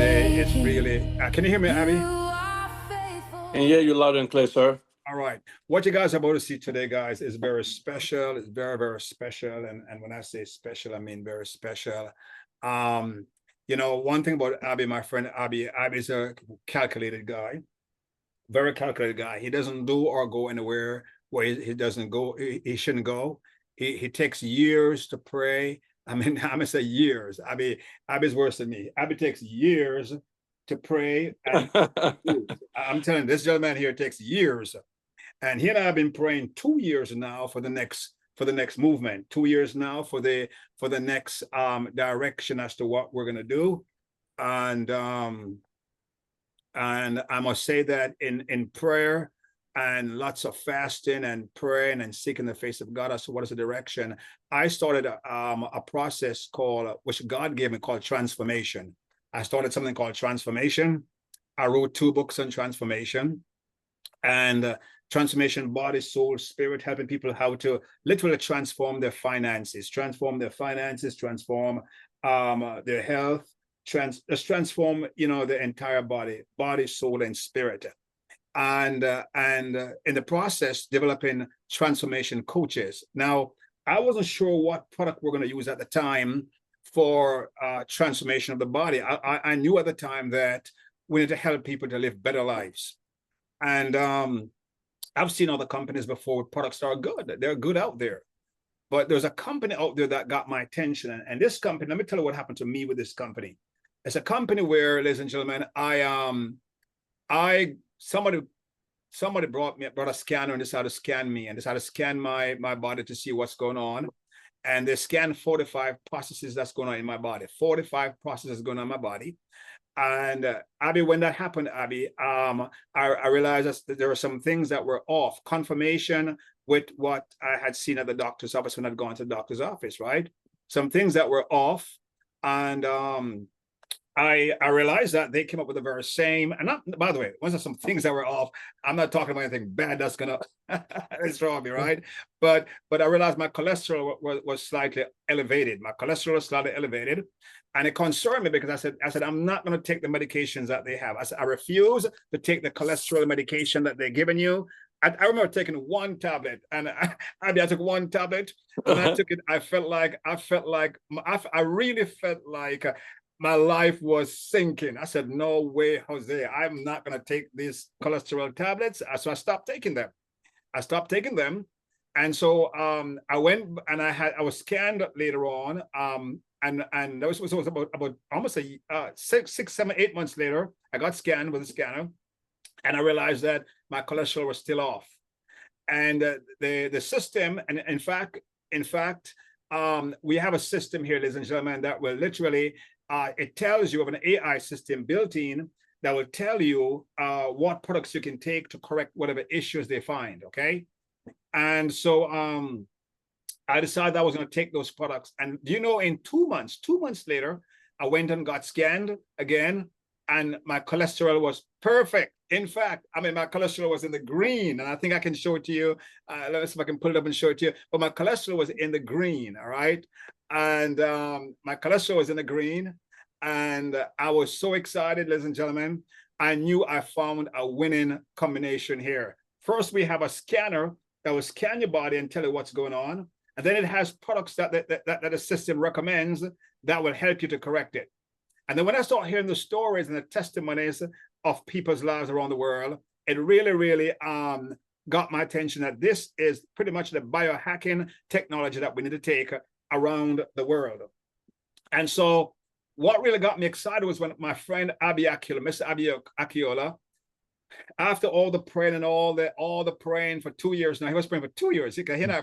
today is really, can you hear me, Abby? And hear you loud and clear, sir. All right. What you guys are about to see today, guys, is very special. It's very, very special. And when I say special, I mean very special. Um, one thing about Abby, my friend Abby's a calculated guy, very calculated guy. He doesn't do or go anywhere where he doesn't go, he shouldn't go. He takes years to pray. I mean, I'm gonna say years. Abby's worse than me. Abby takes years to pray, and I'm telling you, this gentleman here takes years. And he and I have been praying 2 years now for the next movement, 2 years now for the next direction as to what we're gonna do. And I must say that in prayer and lots of fasting and praying and seeking the face of God as to what is the direction, I started a process which God gave me, called transformation. I started something called transformation. I wrote 2 books on transformation, and transformation, body, soul, spirit, helping people how to literally transform their finances, transform their health, transform the entire body, soul, and spirit. And in the process, developing transformation coaches. Now, I wasn't sure what product we're going to use at the time for transformation of the body. I knew at the time that we need to help people to live better lives. And I've seen other companies before with products that are good. They're good out there. But there's a company out there that got my attention. And this company, let me tell you what happened to me with this company. It's a company where, ladies and gentlemen, somebody brought a scanner and decided to scan me and decided to scan my body to see what's going on. And they scanned 45 processes that's going on in my body, 45 processes going on in my body. And Abby, when that happened, Abby, I realized that there were some things that were off. Confirmation with what I had seen at the doctor's office when I'd gone to the doctor's office, right? Some things that were off. And I realized that they came up with the very same, and not, by the way, once there's some things that were off, I'm not talking about anything bad that's gonna destroy me, right? But I realized my cholesterol was slightly elevated. My cholesterol was slightly elevated, and it concerned me because I said I'm not gonna take the medications that they have. I said I refuse to take the cholesterol medication that they're giving you. I remember taking 1 tablet, and I took 1 tablet. When I took it, I really felt like my life was sinking. I said, no way, Jose, I'm not going to take these cholesterol tablets. So I stopped taking them. And so I went and I was scanned later on. And that was about almost 6, 7, 8 months later, I got scanned with a scanner, and I realized that my cholesterol was still off. And the system, and in fact, we have a system here, ladies and gentlemen, that will literally, it tells you of an AI system built in that will tell you what products you can take to correct whatever issues they find, okay? And so I decided I was going to take those products. And in 2 months later, I went and got scanned again, and my cholesterol was perfect. In fact, my cholesterol was in the green, and I think I can show it to you. Let me see if I can pull it up and show it to you. But my cholesterol was in the green, all right? And my cholesterol was in the green, and I was so excited, ladies and gentlemen. I knew I found a winning combination here. First, we have a scanner that will scan your body and tell you what's going on. And then it has products that the system recommends that will help you to correct it. And then when I start hearing the stories and the testimonies of people's lives around the world, it really, really got my attention that this is pretty much the biohacking technology that we need to take around the world. And so what really got me excited was when my friend Abbey Ikeola, Mr. Abbey Ikeola, after all the praying and all the praying for 2 years now, he was praying for 2 years. He and I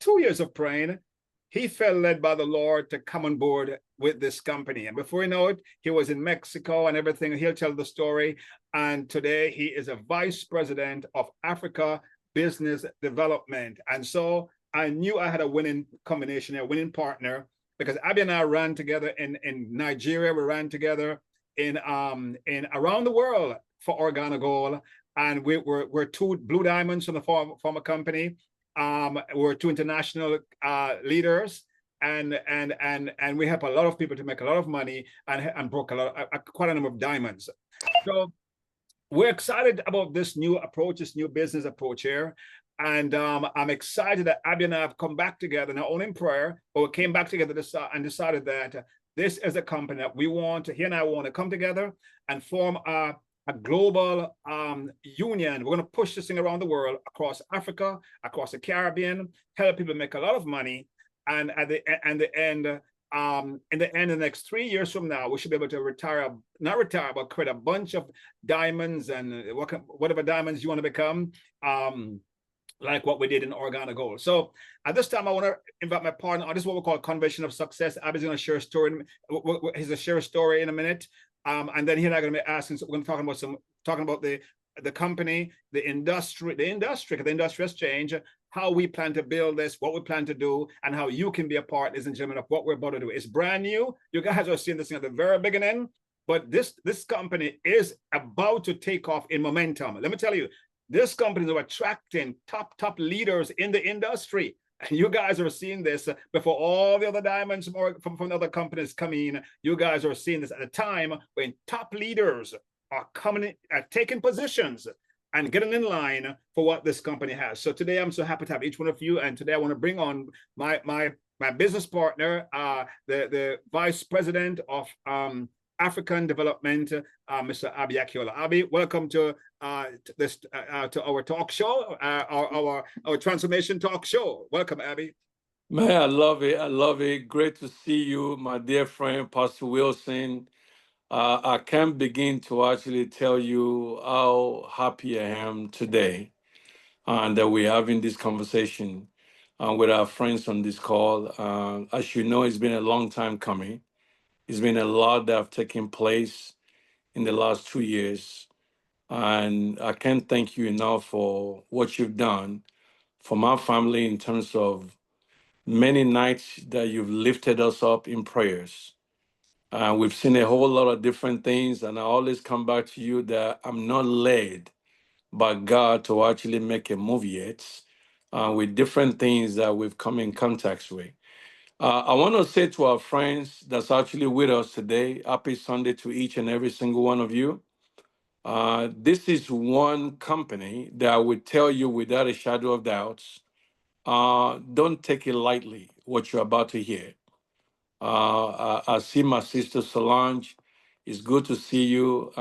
2 years of praying. He felt led by the Lord to come on board with this company. And before you know it, he was in Mexico and everything. He'll tell the story. And today he is a vice president of Africa Business Development. And so I knew I had a winning combination, a winning partner, because Abby and I ran together in Nigeria. We ran together in around the world for Organogold. And we're 2 blue diamonds from the former company. We're 2 international leaders, and we help a lot of people to make a lot of money and broke quite a number of diamonds. So we're excited about this new approach, this new business approach here. And I'm excited that Abby and I have come back together, not only in prayer, but we came back together and decided that this is a company that he and I want to come together and form a global union. We're going to push this thing around the world, across Africa, across the Caribbean, help people make a lot of money. And at the end, in the next 3 years from now, we should be able to not retire, but create a bunch of diamonds and whatever diamonds you want to become, like what we did in Organa Gold. So at this time, I want to invite my partner. This is what we call Convention of Success. Abby's going to share a story. He's going to share a story in a minute. And then he and I are going to be asking, so we're going to talking about the company, the industry, the industry exchange, how we plan to build this, what we plan to do, and how you can be a part, ladies and gentlemen, of what we're about to do. It's brand new. You guys are seeing this thing at the very beginning, but this company is about to take off in momentum. Let me tell you, this company is attracting top leaders in the industry. And you guys are seeing this before all the other diamonds from other companies come in. You guys are seeing this at a time when top leaders are taking positions and getting in line for what this company has. So today I'm so happy to have each one of you. And today I want to bring on my business partner, the Vice President of African Development, Mr. Abbey Ikeola. Abbey, welcome to our talk show, our transformation talk show. Welcome, Abbey. Man, I love it. I love it. Great to see you, my dear friend, Pastor Wilson. I can't begin to actually tell you how happy I am today that we're having this conversation with our friends on this call. As you know, it's been a long time coming. It's been a lot that have taken place in the last 2 years. And I can't thank you enough for what you've done for my family in terms of many nights that you've lifted us up in prayers. We've seen a whole lot of different things, and I always come back to you that I'm not led by God to actually make a move yet with different things that we've come in contact with. I want to say to our friends that's actually with us today, happy Sunday to each and every single one of you. This is one company that I would tell you without a shadow of doubts, don't take it lightly, what you're about to hear. I see my sister Solange. It's good to see you.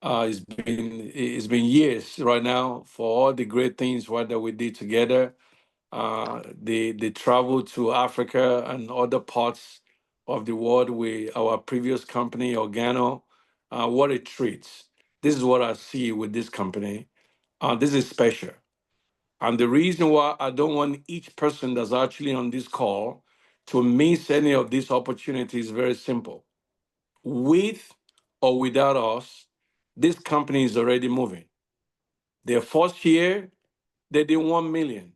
It's been years right now for all the great things that we did together. The travel to Africa and other parts of the world with our previous company, Organo. What a treat. This is what I see with this company. This is special. And the reason why I don't want each person that's actually on this call to miss any of these opportunities is very simple. With or without us, this company is already moving. Their first year, they did 1 million.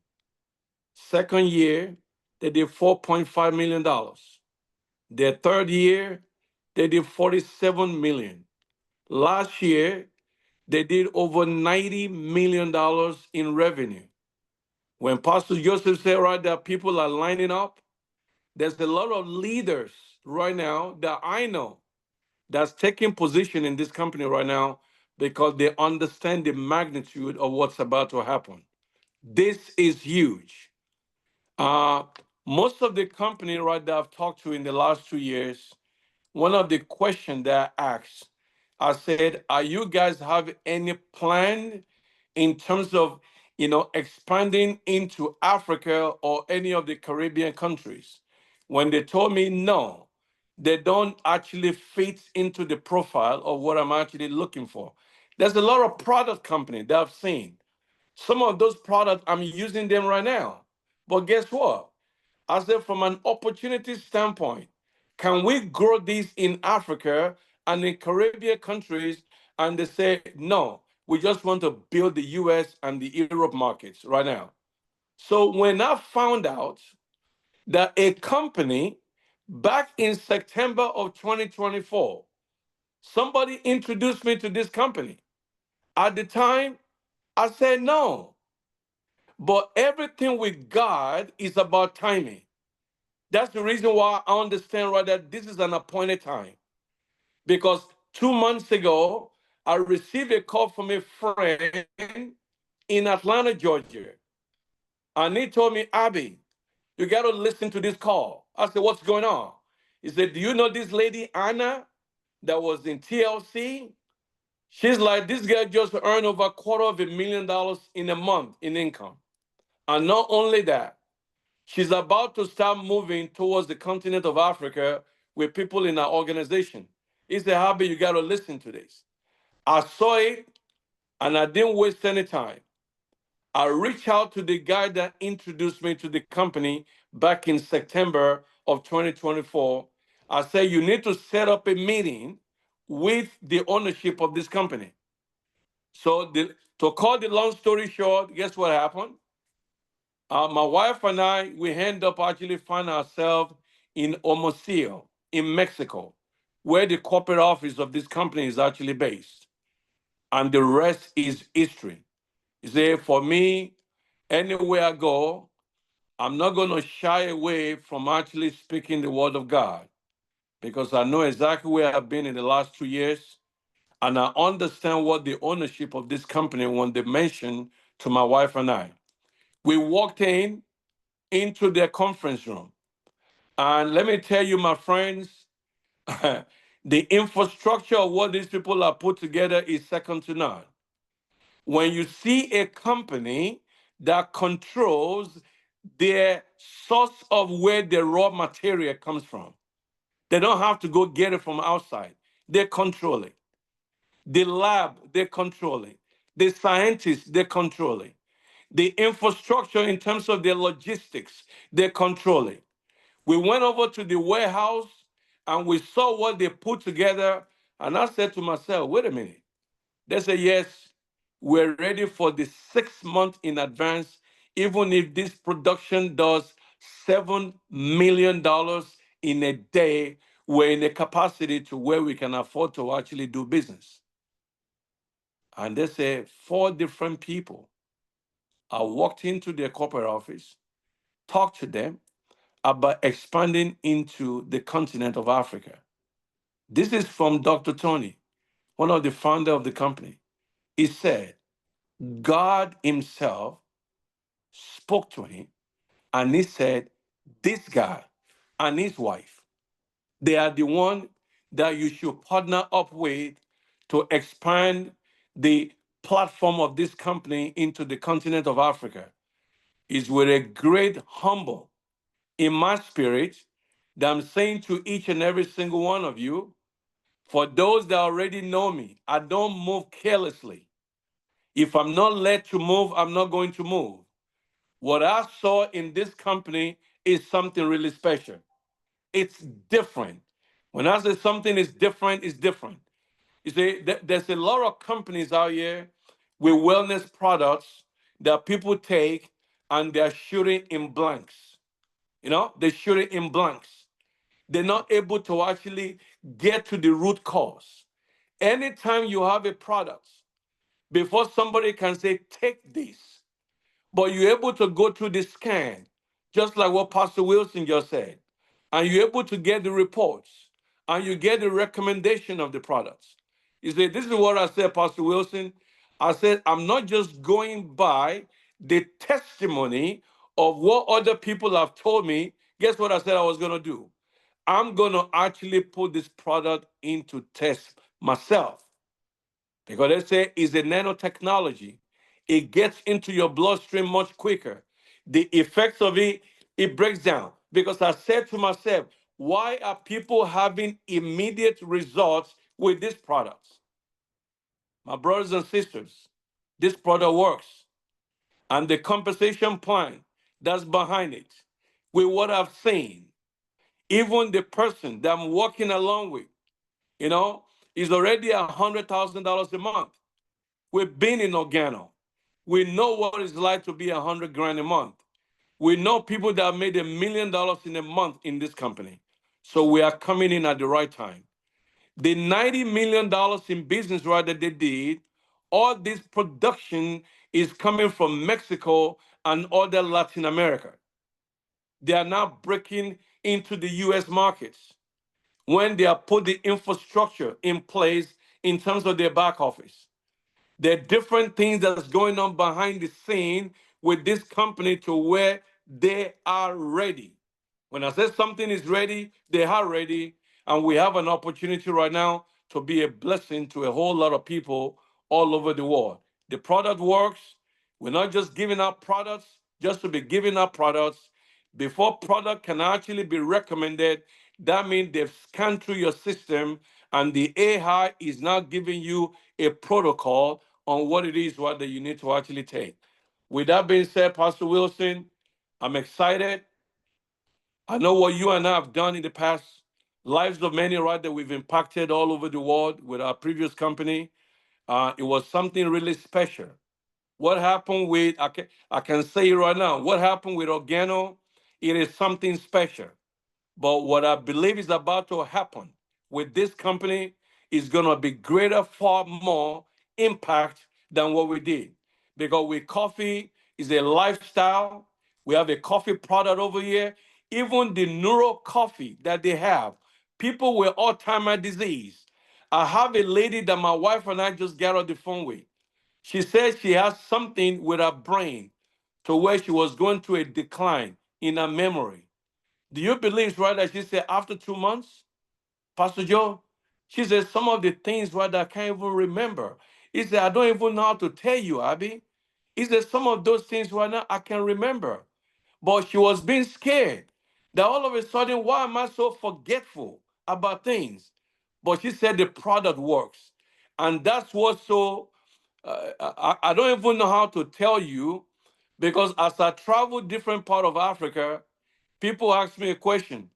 Second year, they did $4.5 million. Their third year, they did 47 million. Last year, they did over $90 million in revenue. When Pastor Joseph said right that people are lining up, there's a lot of leaders right now that I know that's taking position in this company right now because they understand the magnitude of what's about to happen. This is huge. Most of the company right that I've talked to in the last 2 years, one of the questions that I asked, I said, are you guys have any plan in terms of, expanding into Africa or any of the Caribbean countries? When they told me no, they don't actually fit into the profile of what I'm actually looking for. There's a lot of product company that I've seen. Some of those products, I'm using them right now. But guess what? I said, from an opportunity standpoint, can we grow this in Africa and in Caribbean countries? And they say, no, we just want to build the US and the Europe markets right now. So when I found out that a company back in September of 2024, somebody introduced me to this company. At the time, I said no. But everything with God is about timing. That's the reason why I understand right that this is an appointed time. Because 2 months ago, I received a call from a friend in Atlanta, Georgia. And he told me, Abby, you got to listen to this call. I said, what's going on? He said, do you know this lady, Anna, that was in TLC? She's like, this girl just earned over $250,000 in a month in income. And not only that, she's about to start moving towards the continent of Africa with people in our organization. He said, Abby, you got to listen to this. I saw it and I didn't waste any time. I reached out to the guy that introduced me to the company back in September of 2024. I said, you need to set up a meeting with the ownership of this company. So to cut the long story short, guess what happened? My wife and I, we end up actually find ourselves in Hermosillo, in Mexico, where the corporate office of this company is actually based. And the rest is history. You see, for me, anywhere I go, I'm not going to shy away from actually speaking the word of God because I know exactly where I've been in the last 2 years. And I understand what the ownership of this company, when they mentioned to my wife and I. We walked into their conference room. And let me tell you, my friends, the infrastructure of what these people have put together is second to none. When you see a company that controls their source of where the raw material comes from, they don't have to go get it from outside. They control it. The lab, they control it. The scientists, they control it. The infrastructure in terms of their logistics, they control it. We went over to the warehouse and we saw what they put together. And I said to myself, wait a minute. They said, yes, we're ready for the 6 months in advance, even if this production does $7 million in a day, we're in a capacity to where we can afford to actually do business. And they say 4 different people. I walked into their corporate office, talked to them about expanding into the continent of Africa. This is from Dr. Tony, one of the founder of the company. He said, God himself spoke to him and he said, this guy and his wife, they are the one that you should partner up with to expand the platform of this company into the continent of Africa. Is with a great humble in my spirit that I'm saying to each and every single one of you, for those that already know me, I don't move carelessly. If I'm not led to move, I'm not going to move. What I saw in this company is something really special. It's different. When I say something is different, it's different. You see, there's a lot of companies out here with wellness products that people take and they're shooting in blanks. They're shooting in blanks. They're not able to actually get to the root cause. Anytime you have a product, before somebody can say, take this, but you're able to go through the scan, just like what Pastor Wilson just said, and you're able to get the reports, and you get the recommendation of the products. You say, this is what I said, Pastor Wilson. I said, I'm not just going by the testimony of what other people have told me. Guess what I said I was going to do? I'm going to actually put this product into test myself. Because they say it's a nanotechnology. It gets into your bloodstream much quicker. The effects of it breaks down. Because I said to myself, why are people having immediate results with these products? My brothers and sisters, this product works. And the compensation plan that's behind it, with what I've seen, even the person that I'm working along with, is already $100,000 a month. We've been in Organo. We know what it's like to be 100 grand a month. We know people that have made $1 million in a month in this company. So we are coming in at the right time. The $90 million in business right that they did, all this production is coming from Mexico and other Latin America. They are now breaking into the US markets when they have put the infrastructure in place in terms of their back office. There are different things that's going on behind the scene with this company to where they are ready. When I say something is ready, they are ready. And we have an opportunity right now to be a blessing to a whole lot of people all over the world. The product works. We're not just giving out products just to be giving out products. Before product can actually be recommended, that means they've scanned through your system and the AI is now giving you a protocol on what it is what that you need to actually take. With that being said, Pastor Wilson, I'm excited. I know what you and I have done in the past, lives of many, right, that we've impacted all over the world with our previous company. It was something really special. What happened with, I can say it right now, what happened with Organo, it is something special. But what I believe is about to happen with this company is going to be greater, far more impact than what we did. Because with coffee is a lifestyle. We have a coffee product over here. Even the neuro coffee that they have, people with Alzheimer's disease. I have a lady that my wife and I just got on the phone with. She says she has something with her brain to where she was going through a decline in her memory. Do you believe, right, that she said after 2 months, Pastor Joe, she said some of the things, right, that I can't even remember. He said, I don't even know how to tell you, Abby. He said, some of those things right now I can remember. But she was being scared that all of a sudden, why am I so forgetful about things? But she said the product works. And that's what's so, I don't even know how to tell you, because as I travel different part of Africa, people ask me a question.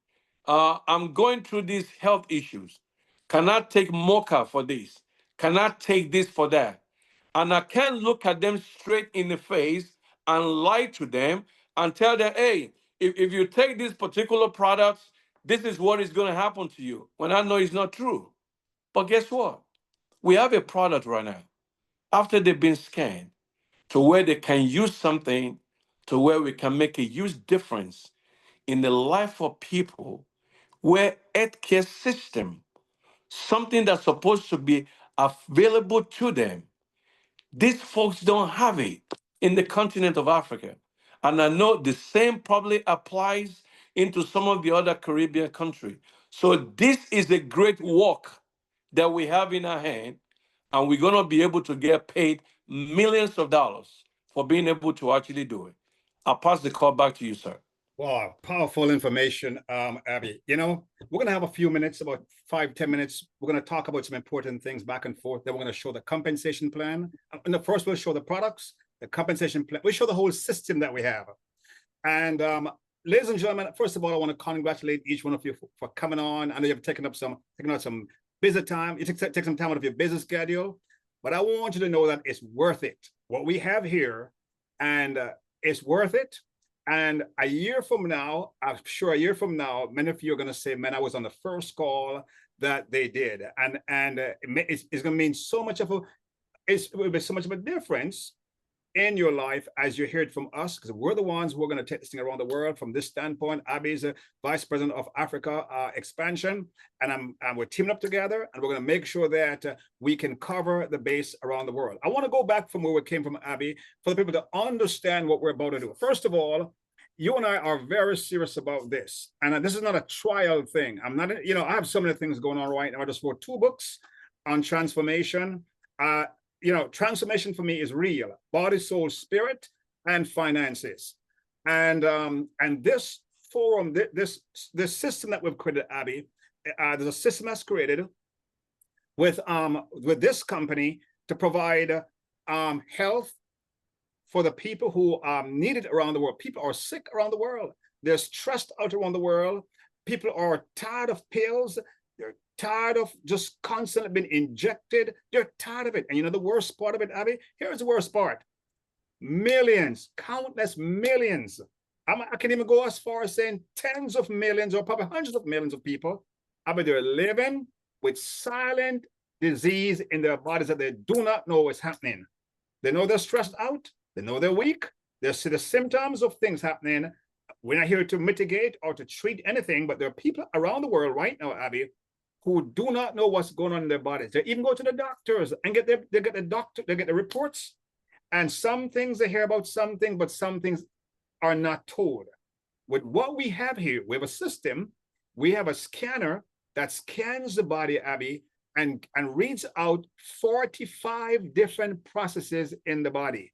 I'm going through these health issues. Can I take mocha for this? Can I take this for that? And I can't look at them straight in the face and lie to them and tell them, hey, if you take these particular products, this is what is going to happen to you, when I know it's not true. But guess what? We have a product right now, after they've been scanned, to where they can use something to where we can make a huge difference in the life of people, where healthcare system, something that's supposed to be available to them, these folks don't have it in the continent of Africa. And I know the same probably applies into some of the other Caribbean countries. So this is a great work that we have in our hand, and we're going to be able to get paid millions of dollars for being able to actually do it. I'll pass the call back to you, sir. Wow, powerful information, Abby. You know, we're going to have a few minutes, about 5-10 minutes. We're going to talk about some important things back and forth. Then we're going to show the compensation plan. And the first, we'll show the products, the compensation plan. We'll show the whole system that we have. And ladies and gentlemen, first of all, I want to congratulate each one of you for coming on. I know you've taken out some busy time. You take some time out of your busy schedule. But I want you to know that it's worth it. What we have here, and it's worth it. And a year from now, I'm sure a year from now, many of you are going to say, man, I was on the first call that they did. And it's going to mean so much of it will be so much of a difference in your life as you hear it from us, because we're the ones who are going to take this thing around the world. From this standpoint, Abby's Vice President of Africa expansion, and we're teaming up together, and we're going to make sure that we can cover the base around the world. I want to go back from where we came from, Abby, for the people to understand what we're about to do. First of all, you and I are very serious about this, and this is not a trial thing. I'm not, you know, I have so many things going on right now. I just wrote 2 books on transformation. You know, transformation for me is real: body, soul, spirit, and finances. And this forum, this system that we've created, Abby, there's a system that's created with this company to provide health for the people who need it around the world. People are sick around the world. They're stressed out around the world. People are tired of pills. They're tired of just constantly being injected. They're tired of it. And you know the worst part of it, Abby? Here's the worst part. Millions, countless millions. I can even go as far as saying tens of millions or probably hundreds of millions of people, Abby, they're living with silent disease in their bodies that they do not know is happening. They know they're stressed out. They know they're weak. They see the symptoms of things happening, We're not here to mitigate or to treat anything, but there are people around the world right now, Abby, who do not know what's going on in their bodies. They even go to the doctors and they get the reports. And some things they hear about something, but some things are not told. With what we have here, we have a system, we have a scanner that scans the body, Abby, and reads out 45 different processes in the body.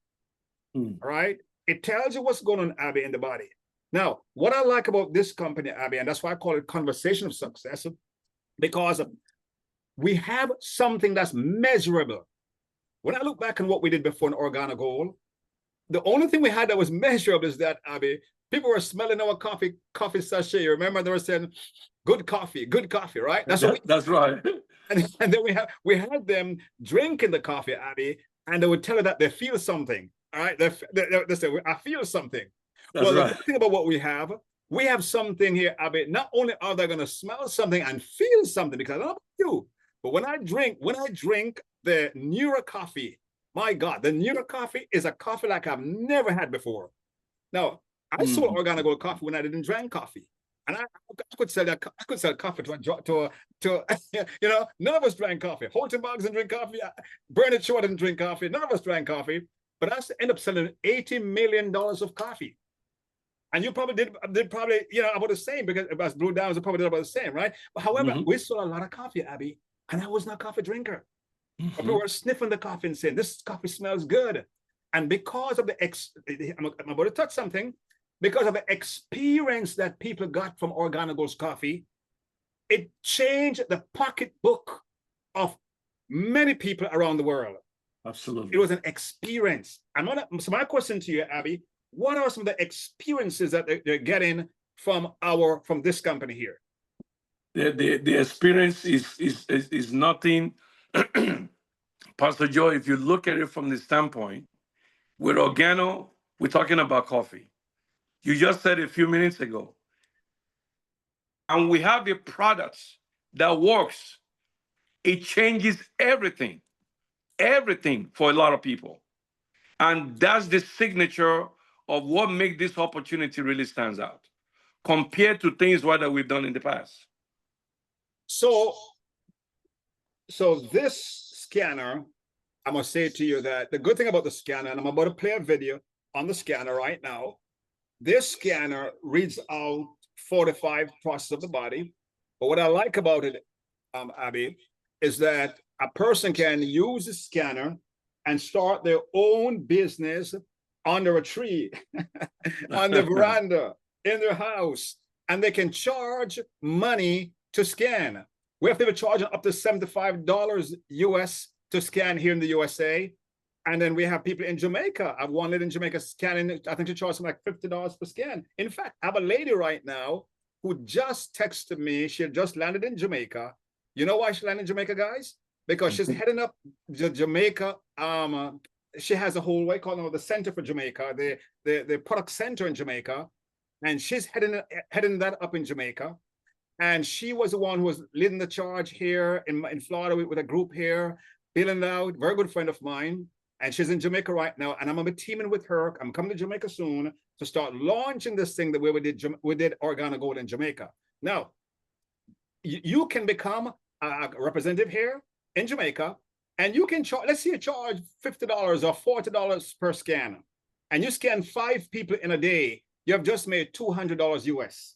All right? It tells you what's going on, Abby, in the body. Now, what I like about this company, Abby, and that's why I call it conversation of success, because we have something that's measurable. When I look back on what we did before in Organogold, the only thing we had that was measurable is that, Abby, people were smelling our coffee sachet. You remember they were saying, good coffee, right? That's right. And then we had them drinking the coffee, Abby, and they would tell her that they feel something. All right, they say, I feel something. That's right. The good thing about what we have something here, Abby. Not only are they going to smell something and feel something, because I don't know about you, but when I drink the Neura coffee, my God, the Neura coffee is a coffee like I've never had before. Now, I sold Organogold coffee when I didn't drink coffee. And I could sell that. I could sell coffee to you know, none of us drank coffee. Holton Boggs didn't drink coffee. Bernard Shaw didn't drink coffee. None of us drank coffee. But I end up selling $80 million of coffee. And you probably did probably, you know, about the same, because as Blue Diamonds, probably did about the same, right? But however, we sold a lot of coffee, Abby, and I was not a coffee drinker. But people were sniffing the coffee and saying, this coffee smells good. And because of I'm about to touch something, because of the experience that people got from Organogold's coffee, it changed the pocketbook of many people around the world. Absolutely. It was an experience. So my question to you, Abby, what are some of the experiences that they're getting from this company here? The experience is nothing. Pastor Joe, if you look at it from the standpoint, with Organo, we're talking about coffee. You just said a few minutes ago. And we have a product that works. It changes everything for a lot of people. And that's the signature of what makes this opportunity really stands out compared to things that we've done in the past. So this scanner, I must say to you that the good thing about the scanner, and I'm about to play a video on the scanner right now, this scanner reads out 45 processes of the body. But what I like about it, Abby, is that a person can use the scanner and start their own business under a tree, on the veranda, in their house, and they can charge money to scan. We have to be charging up to $75 US to scan here in the USA. And then we have people in Jamaica. I have one lady in Jamaica scanning. I think she charges like $50 per scan. In fact, I have a lady right now who just texted me. She had just landed in Jamaica. You know why she landed in Jamaica, guys? Because she's heading up to Jamaica. She has a whole, what call it, the Center for Jamaica, the product center in Jamaica. And she's heading that up in Jamaica. And she was the one who was leading the charge here in Florida with a group here, building it out. Very good friend of mine. And she's in Jamaica right now, and I'm gonna be teaming with her. I'm coming to Jamaica soon to start launching this thing that we did Organogold in Jamaica. Now, you can become a representative here in Jamaica, and you can charge. Let's say you charge $50 or $40 per scan, and you scan 5 people in a day. You have just made $200 US.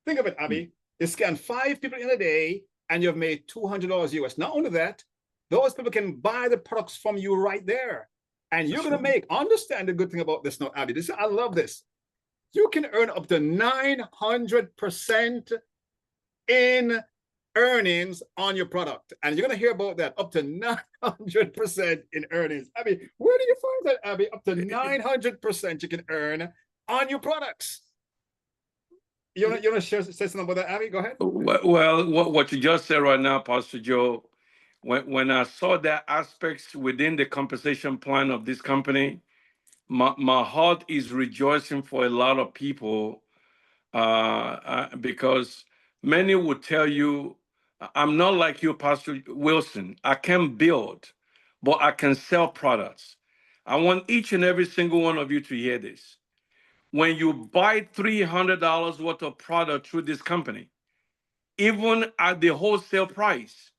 Think of it, Abby. You scan 5 people in a day, and you have made $200 US. Not only that, those people can buy the products from you right there. And you're going to understand the good thing about this now, Abby. I love this. You can earn up to 900% in earnings on your product. And you're going to hear about that, up to 900% in earnings. Abby, where do you find that, Abby? Up to 900% you can earn on your products. You want to say something about that, Abby? Go ahead. Well, what you just said right now, Pastor Joe, when I saw that aspects within the compensation plan of this company, my heart is rejoicing for a lot of people because many would tell you, I'm not like you, Pastor Wilson. I can build, but I can sell products. I want each and every single one of you to hear this. when you buy $300 worth of product through this company, even at the wholesale price.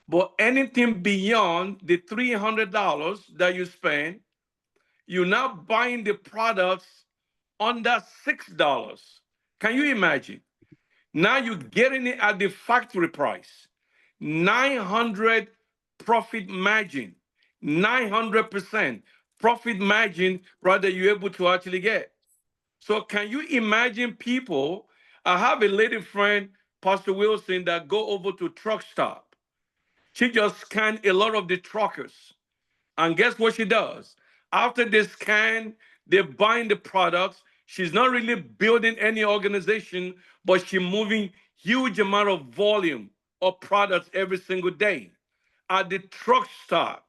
But anything beyond the $300 that you spend, you're now buying the products under $6. Can you imagine? Now you're getting it at the factory price. 900 profit margin, 900% profit margin, rather you're able to actually get. So can you imagine people? I have a lady friend, Pastor Wilson, that go over to truck stop. She just scanned a lot of the truckers. And guess what she does? After they scan, they're buying the products. She's not really building any organization, but she's moving huge amount of volume of products every single day. At the truck stop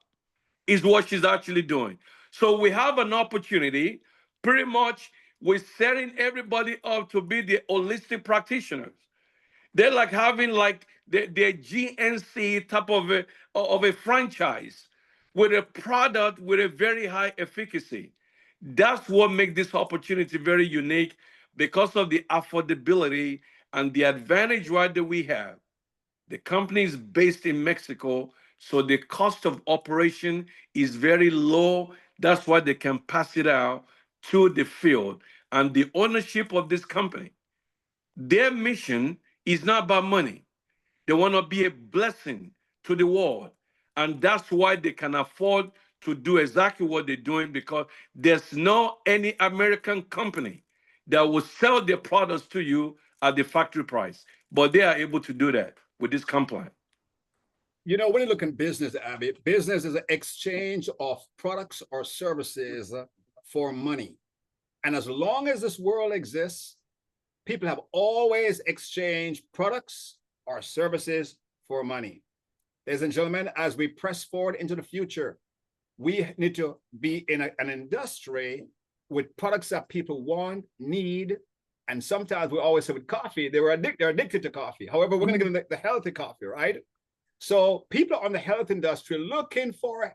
is what she's actually doing. So we have an opportunity. Pretty much, we're setting everybody up to be the holistic practitioners. They're like having like their GNC type of a franchise with a product with a very high efficacy. That's what makes this opportunity very unique because of the affordability and the advantage right that we have. The company is based in Mexico, so the cost of operation is very low. That's why they can pass it out to the field. And the ownership of this company, their mission is not about money. They want to be a blessing to the world. And that's why they can afford to do exactly what they're doing because there's no any American company that will sell their products to you at the factory price. But they are able to do that with this company. You know, when you look in business, Abby, business is an exchange of products or services for money. And as long as this world exists, people have always exchanged products or services for money. Ladies and gentlemen, as we press forward into the future, we need to be in an industry with products that people want, need, and sometimes we always say with coffee, they're addicted to coffee. However, we're going to give them the healthy coffee, right? So people on the health industry looking for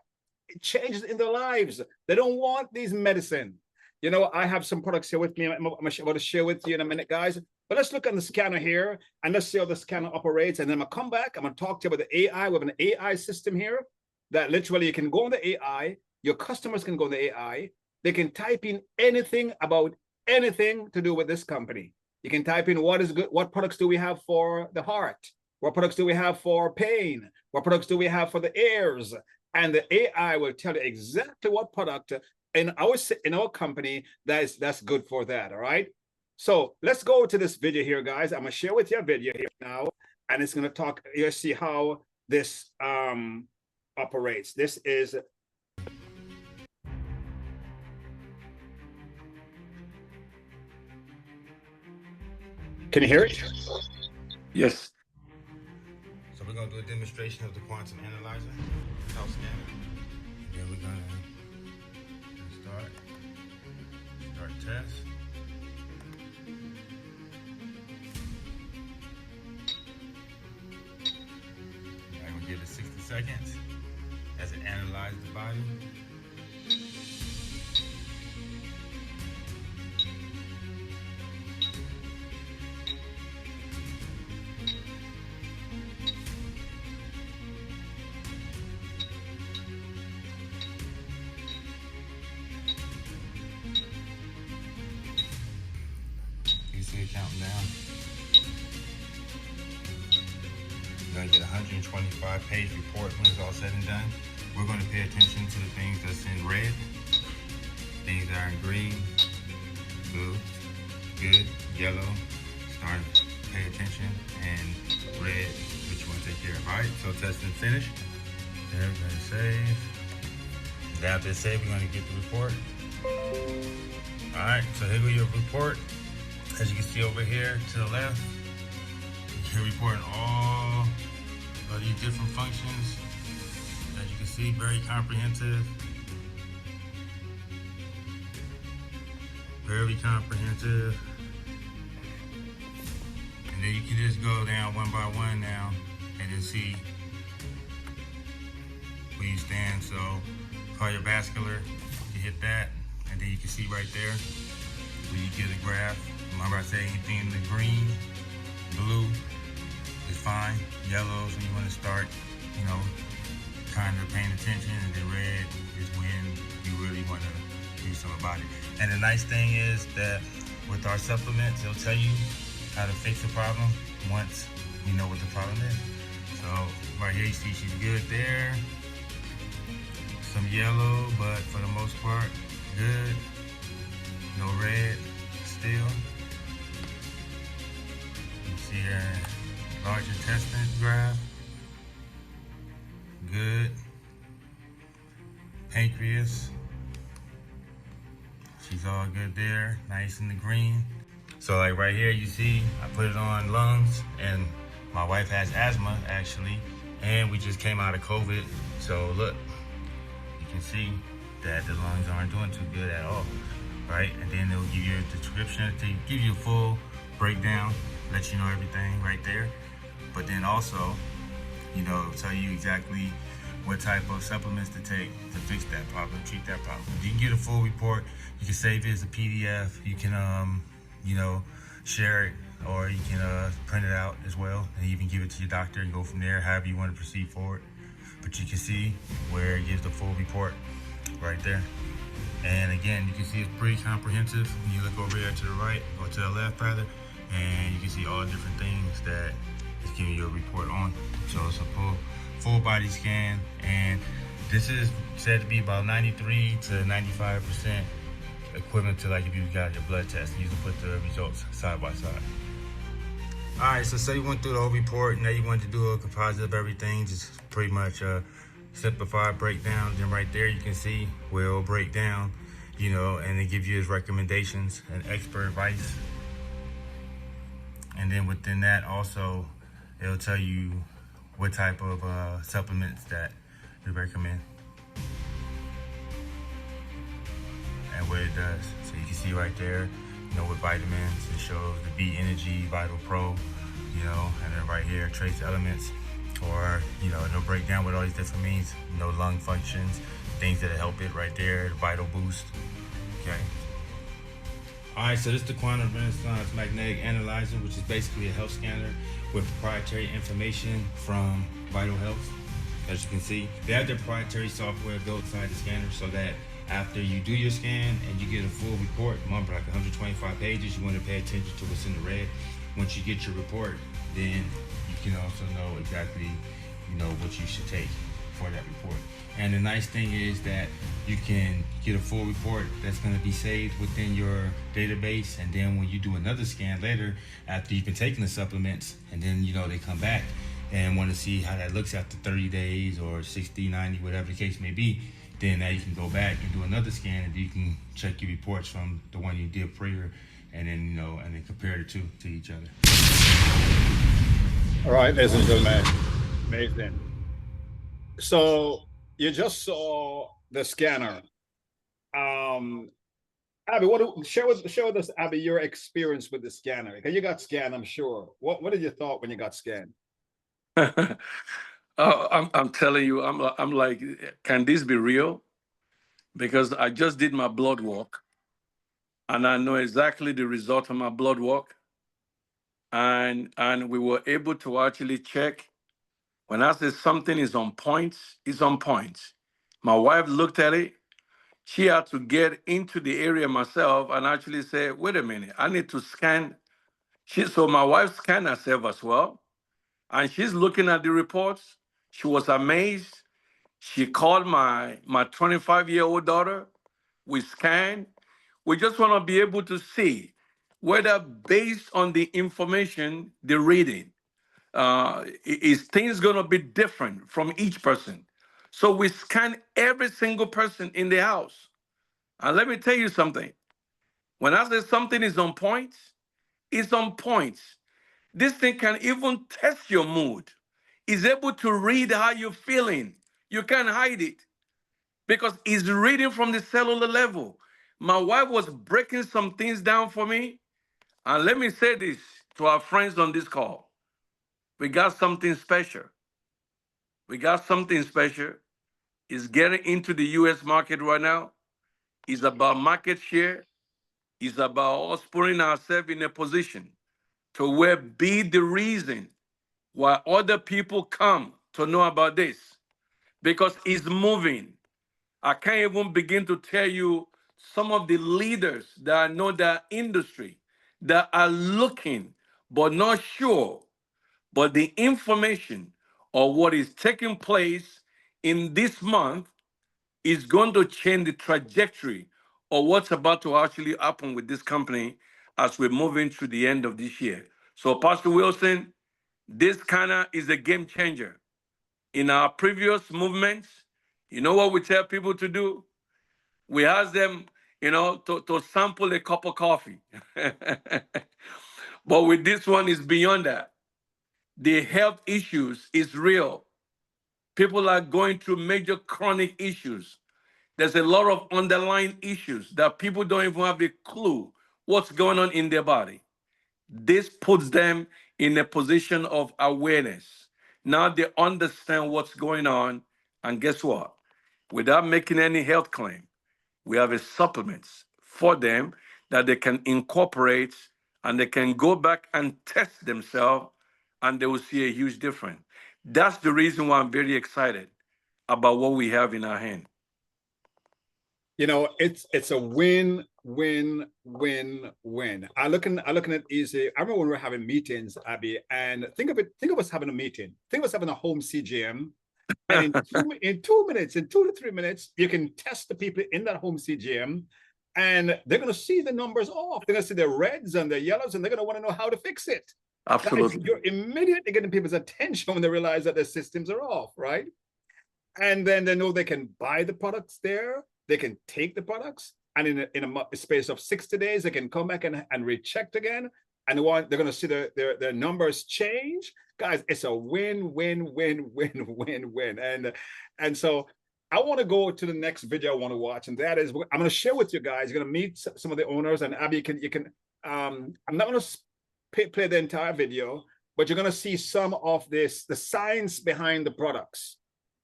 changes in their lives. They don't want these medicine. You know, I have some products here with me. I'm going to share with you in a minute, guys. But let's look on the scanner here and let's see how the scanner operates. And then I'm going to come back. I'm going to talk to you about the AI. We have an AI system here that literally you can go on the AI. Your customers can go on the AI. They can type in anything about anything to do with this company. You can type in what is good, what products do we have for the heart? What products do we have for pain? What products do we have for the ears? And the AI will tell you exactly what product in our company that's good for that. All right. So let's go to this video here, guys. I'm gonna share with you a video here now, and it's gonna talk. You'll see how this operates. This is. Can you hear it? Yes. So we're gonna do a demonstration of the quantum analyzer, house scanner. Then we're gonna start test. I'm gonna give it 60 seconds as it analyzes the body. Counting down. You're gonna get a 125-page report when it's all said and done. We're gonna pay attention to the things that's in red, things that are in green, blue, good, yellow, start to pay attention, and red, which you wanna take care of. All right, so testing finished. Everybody save. After it's saved, we're gonna get the report. All right, so here go your report. As you can see over here to the left, you're reporting all of these different functions. As you can see, very comprehensive. Very comprehensive. And then you can just go down one by one now and then see where you stand. So cardiovascular, you hit that, and then you can see right there when you get a graph, remember I said anything in the green, blue is fine. Yellow is when you want to start, kind of paying attention, and then red is when you really want to do something about it. And the nice thing is that with our supplements, it'll tell you how to fix the problem once you know what the problem is. So right here you see she's good there. Some yellow, but for the most part, good. No red still. You see her large intestine graph. Good. Pancreas. She's all good there, nice in the green. So like right here, you see, I put it on lungs, and my wife has asthma actually, and we just came out of COVID. So look, you can see that the lungs aren't doing too good at all, right? And then they'll give you a description, to give you a full breakdown, let you know everything right there. But then also, it'll tell you exactly what type of supplements to take to fix that problem, treat that problem. You can get a full report. You can save it as a PDF. You can, share it, or you can print it out as well, and even give it to your doctor and go from there, however you want to proceed forward. But you can see where it gives the full report right there. And again, you can see it's pretty comprehensive. When you look over here to the right, or to the left rather, and you can see all different things that it's giving you a report on. So it's a full body scan, and this is said to be about 93 to 95% equivalent to like if you got your blood test. You can put the results side by side. All right, so say you went through the whole report, now you want to do a composite of everything, just pretty much simplified breakdown. Then right there you can see where it'll break down, and it gives you his recommendations and expert advice. And then within that also, it'll tell you what type of supplements that we recommend and what it does. So you can see right there, with vitamins, it shows the B Energy, Vital Pro, and then right here, trace elements, or, it'll break down what all these different means, lung functions, things that help it right there, the Vital Boost, okay? All right, so this is the Quantum Renaissance Magnetic Analyzer, which is basically a health scanner with proprietary information from Vital Health. As you can see, they have their proprietary software built inside the scanner so that after you do your scan and you get a full report, remember like 125 pages, you want to pay attention to what's in the red. Once you get your report, then you can also know exactly, what you should take for that report. And the nice thing is that you can get a full report that's going to be saved within your database, and then when you do another scan later, after you've been taking the supplements, and then they come back and want to see how that looks after 30 days or 60, 90, whatever the case may be, then now you can go back and do another scan, and you can check your reports from the one you did prior, and then and then compare the two to each other. All right, ladies and gentlemen, amazing. So you just saw the scanner. Abby, share with us, Abby, your experience with the scanner. Because you got scanned, I'm sure. What did you thought when you got scanned? I'm telling you, I'm like, can this be real? Because I just did my blood work, and I know exactly the result of my blood work, and we were able to actually check. When I say something is on point, it's on point. My wife looked at it. She had to get into the area myself and actually say, wait a minute, I need to scan. So my wife scanned herself as well. And she's looking at the reports. She was amazed. She called my 25-year-old daughter. We scanned. We just want to be able to see whether based on the information they're reading, is things going to be different from each person. So we scan every single person in the house. And let me tell you something. When I say something is on point, it's on point. This thing can even test your mood. It's able to read how you're feeling. You can't hide it because it's reading from the cellular level. My wife was breaking some things down for me. And let me say this to our friends on this call. We got something special. We got something special. It's getting into the US market right now. It's about market share. It's about us putting ourselves in a position to where be the reason why other people come to know about this, because it's moving. I can't even begin to tell you some of the leaders that know that industry that are looking but not sure, but the information of what is taking place in this month is going to change the trajectory of what's about to actually happen with this company as we're moving through the end of this year. So, Pastor Wilson, this kind of is a game changer. In our previous movements, you know what we tell people to do? We ask them, to sample a cup of coffee. But with this one, it's beyond that. The health issues is real. People are going through major chronic issues. There's a lot of underlying issues that people don't even have a clue what's going on in their body. This puts them in a position of awareness. Now they understand what's going on. And guess what? Without making any health claim, we have a supplements for them that they can incorporate, and they can go back and test themselves, and they will see a huge difference. That's the reason why I'm very excited about what we have in our hand. It's a win, win, win, win. I looking at easy. I remember when we were having meetings, Abby, and think of us having a meeting. Think of us having a home CGM. And in 2 minutes, in 2 to 3 minutes, you can test the people in that home CGM, and they're going to see the numbers off. They're going to see the reds and the yellows, and they're going to want to know how to fix it. Absolutely. Guys, you're immediately getting people's attention when they realize that their systems are off, right? And then they know they can buy the products there. They can take the products, and in a space of 60 days, they can come back and rechecked again. And they're going to see their numbers change. Guys, it's a win, win, win, win, win, win. And so I want to go to the next video I want to watch, and that is I'm going to share with you guys. You're going to meet some of the owners, and Abby, you can. I'm not going to play the entire video, but you're going to see some of the science behind the products.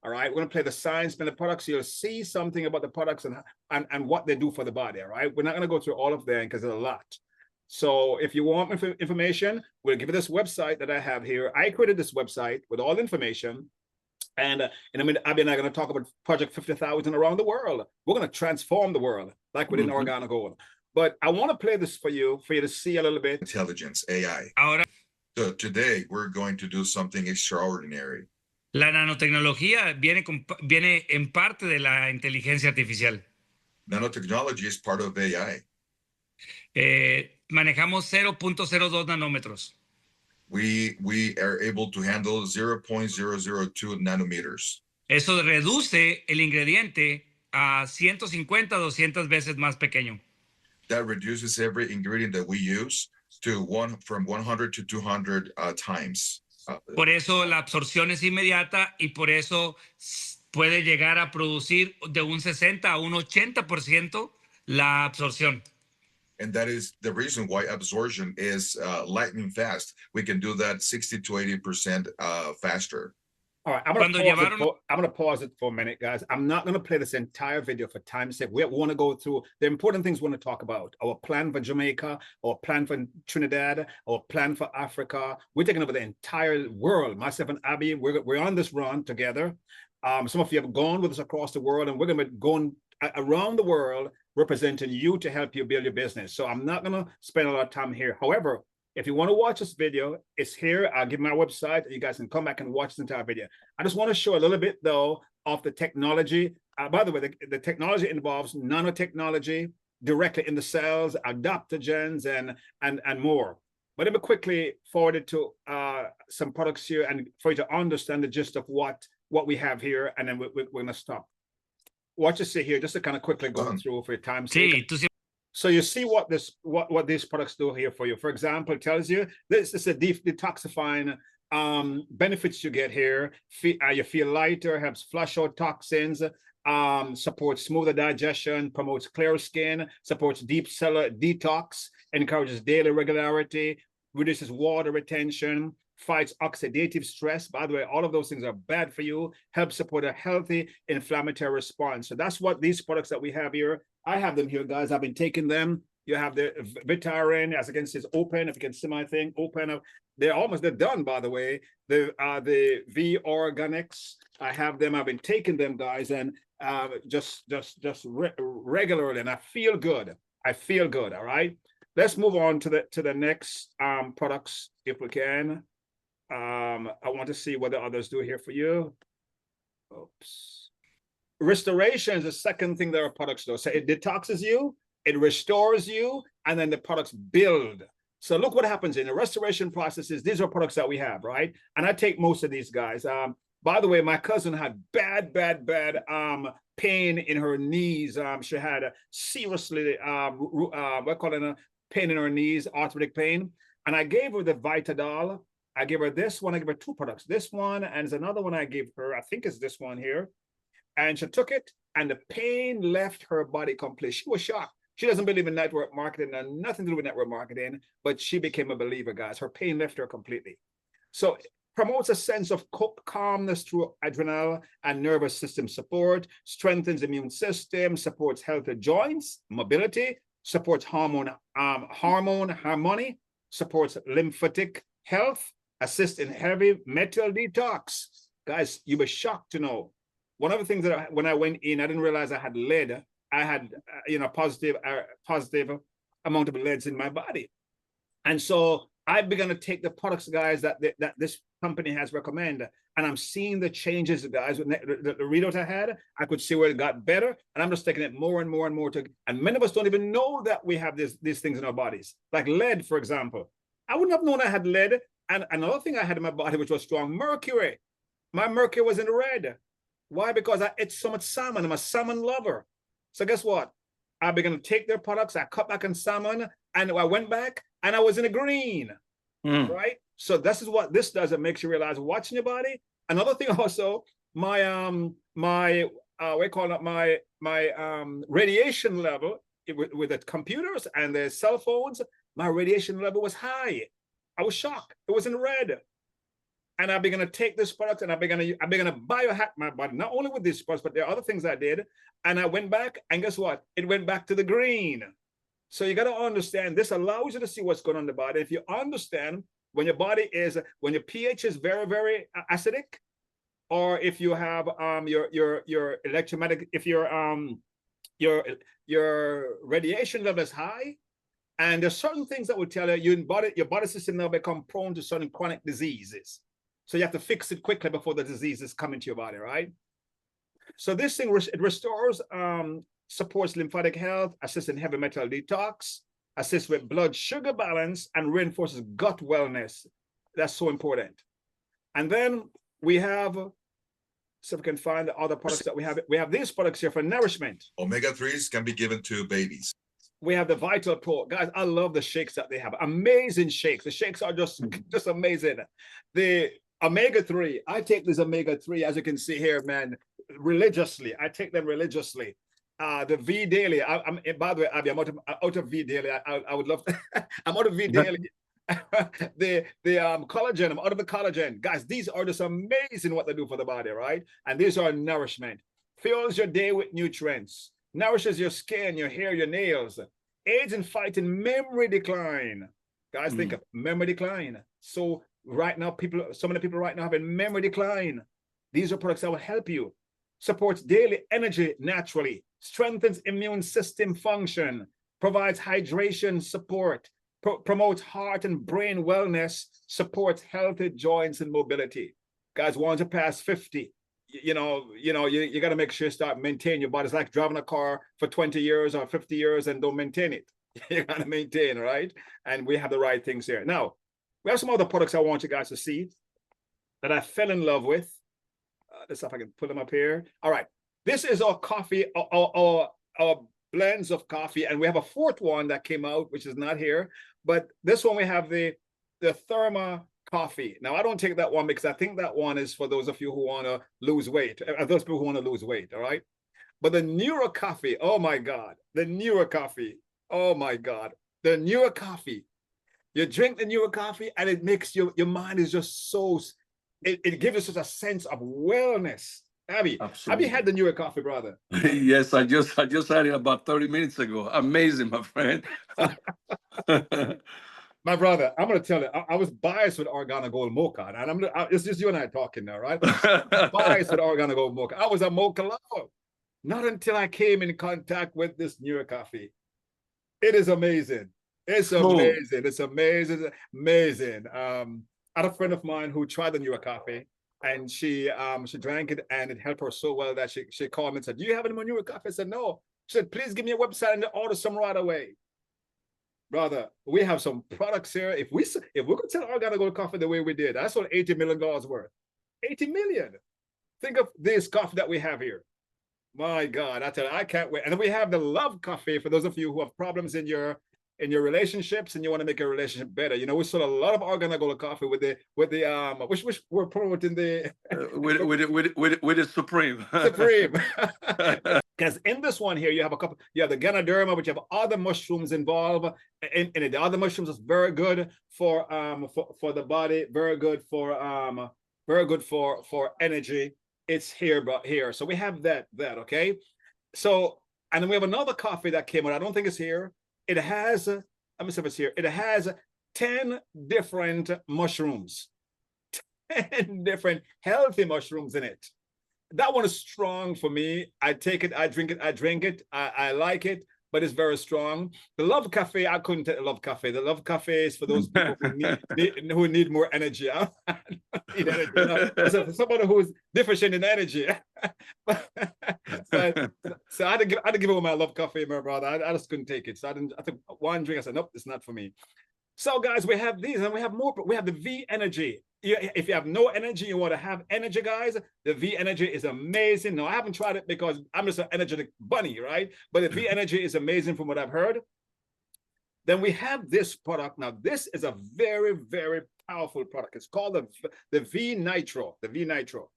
All right, we're going to play the science behind the products. So you'll see something about the products and what they do for the body. All right, we're not going to go through all of them because there's a lot. So if you want information, we'll give you this website that I have here. I created this website with all the information. And in a minute, Abby and I are going to talk about Project 50,000 around the world. We're going to transform the world, like within Organo Gold. But I want to play this for you to see a little bit. Intelligence, AI. Ahora, So today we're going to do something extraordinary. la nanotecnología viene en parte de la inteligencia artificial. Nanotechnology is part of AI. Manejamos 0.02 nanómetros. We are able to handle 0.002 nanometers. Eso reduce el ingrediente a 150 a 200 veces más pequeño. That reduces every ingredient that we use to from 100 to 200 times. Por eso la absorción es inmediata y por eso puede llegar a producir de un 60 a un 80% la absorción. And that is the reason why absorption is lightning fast. We can do that 60 to 80% faster. All right, I'm going to pause it for a minute, guys. I'm not going to play this entire video for time's sake. We want to go through the important things we want to talk about. Our plan for Jamaica, our plan for Trinidad, our plan for Africa. We're taking over the entire world. Myself and Abby, we're on this run together. Some of you have gone with us across the world, and we're going to be going around the world representing you to help you build your business. So I'm not going to spend a lot of time here. However, if you want to watch this video, it's here. I'll give my website. You guys can come back and watch this entire video. I just want to show a little bit, though, of the technology. By the way, the technology involves nanotechnology directly in the cells, adaptogens, and more. But let me quickly forward it to some products here and for you to understand the gist of what we have here, and then we're going to stop. Watch this here, just to kind of quickly go through for your time. So you see what these products do here for you. For example, it tells you this is a detoxifying benefits you get here. You feel lighter, helps flush out toxins, supports smoother digestion, promotes clear skin, supports deep cellular detox, encourages daily regularity, reduces water retention, fights oxidative stress. By the way, all of those things are bad for you, helps support a healthy inflammatory response. So that's what these products that we have here. I have them here, guys. I've been taking them You have the Vitarin, as against his open, if you can see my thing, open. They're done, by the way. The V Organics, I have them. I've been taking them, guys, and just regularly, and I feel good. I feel good. All right. Let's move on to the next products, if we can. I want to see what the others do here for you. Oops. Restoration is the second thing that our products do. So it detoxes you, it restores you, and then the products build. So look what happens in the restoration processes. These are products that we have, right? And I take most of these guys. By the way, my cousin had bad pain in her knees. She had a seriously pain in her knees, arthritic pain. And I gave her the Vitadol. I gave her this one. I gave her two products. This one, and there's another one I gave her. I think it's this one here. And she took it, and the pain left her body completely. She was shocked. She doesn't believe in network marketing and nothing to do with network marketing, but she became a believer, guys. Her pain left her completely. So it promotes a sense of calmness through adrenal and nervous system support, strengthens immune system, supports healthy joints, mobility, supports hormone harmony, supports lymphatic health, assists in heavy metal detox. Guys, you were shocked to know. One of the things that when I went in, I didn't realize I had lead. I had, positive amount of leads in my body. And so I began to take the products, guys, that this company has recommended. And I'm seeing the changes, guys. The readout I had, I could see where it got better. And I'm just taking it more and more and more. And many of us don't even know that we have these things in our bodies. Like lead, for example. I wouldn't have known I had lead. And another thing I had in my body, which was strong, mercury. My mercury was in the red. Why? Because I ate so much salmon. I'm a salmon lover. So guess what? I began to take their products. I cut back on salmon, and I went back, and I was in the green, right? So this is what this does. It makes you realize watching your body. Another thing also, my radiation level with the computers and the cell phones, my radiation level was high. I was shocked. It was in red. And I began to take this product, and I began to biohack my body, not only with these products, but there are other things I did. And I went back, and guess what? It went back to the green. So you got to understand, this allows you to see what's going on in the body. If you understand when your pH is very, very acidic, or if you have your electromagnetic, if your radiation level is high, and there's certain things that will tell you your body system now become prone to certain chronic diseases. So you have to fix it quickly before the diseases come into your body, right? So this thing, it restores, supports lymphatic health, assists in heavy metal detox, assists with blood sugar balance, and reinforces gut wellness. That's so important. And then we have, so we can find the other products that we have. We have these products here for nourishment. Omega-3s can be given to babies. We have the Vital Pro. Guys, I love the shakes that they have. Amazing shakes. The shakes are just amazing. The omega-3, I take this omega-3, as you can see here, man, religiously. I take them religiously. The V Daily, by the way, Abby, I'm out of V Daily. I would love to, I'm out of V Daily. the collagen, I'm out of the collagen. Guys, these are just amazing what they do for the body, right? And these are nourishment. Fuels your day with nutrients. Nourishes your skin, your hair, your nails. Aids in fighting memory decline. Guys, think of memory decline. So right now, so many people right now having memory decline. These are products that will help you. Supports daily energy naturally. Strengthens immune system function. Provides hydration support. Promotes heart and brain wellness. Supports healthy joints and mobility. Guys, once you pass 50, you got to make sure you start maintaining your body. It's like driving a car for 20 years or 50 years and don't maintain it. You got to maintain, right? And we have the right things here. Now, we have some other products I want you guys to see that I fell in love with. Let's see if I can pull them up here. All right. This is our coffee, our blends of coffee. And we have a fourth one that came out, which is not here. But this one, we have the Therma coffee. Now, I don't take that one because I think that one is for those of you who want to lose weight. Those people who want to lose weight, all right? But the Neuro coffee, oh my God. The Neuro coffee, oh my God. The Neuro coffee. You drink the Neuro coffee and it makes your mind is just so, it gives you such a sense of wellness. Abby, have Absolutely. you had the newer coffee, brother? Yes, I just had it about 30 minutes ago. Amazing, my friend. My brother, I'm gonna tell you, I was biased with Organa Gold Mocha, and it's just you and I talking now, right? Biased with Organa Gold Mocha. I was a mocha lover. Not until I came in contact with this newer coffee. It is amazing. It's Smooth. amazing. It's amazing. Amazing. I had a friend of mine who tried the newer coffee, and she drank it, and it helped her so well that she called me and said, "Do you have any more newer coffee?" I said, "No." She said, "Please give me a website and order some right away." Brother, we have some products here. If we could sell Organic Gold coffee the way we did, that's what $80 million worth. 80 million. Think of this coffee that we have here. My God, I tell you, I can't wait. And then we have the love coffee for those of you who have problems in your relationships and you want to make your relationship better. You know, we sold a lot of Organic Gold coffee with the which we're promoting the with the Supreme. Supreme. Because in this one here, you have the Ganoderma, which have other mushrooms involved in it. The other mushrooms is very good for the body, very good for energy. It's here. So we have that, okay? So, and then we have another coffee that came out. I don't think it's here. It has, let me see if it's here. It has 10 different mushrooms, 10 different healthy mushrooms in it. That one is strong for me. I take it, I drink it, I like it, but it's very strong. The Love Cafe, I couldn't take the Love Cafe. The Love Cafe is for those people who need more energy. I need energy. You know? So for somebody who's deficient in energy. so I had to give away my Love Cafe, my brother. I just couldn't take it. So I took one drink. I said, nope, it's not for me. So guys, we have these and we have more. We have the V Energy. If you have no energy, you want to have energy, guys, the V Energy is amazing. Now, I haven't tried it because I'm just an energetic bunny, right? But the V Energy is amazing from what I've heard. Then we have this product. Now, this is a very, very powerful product. It's called the V Nitro, the V Nitro.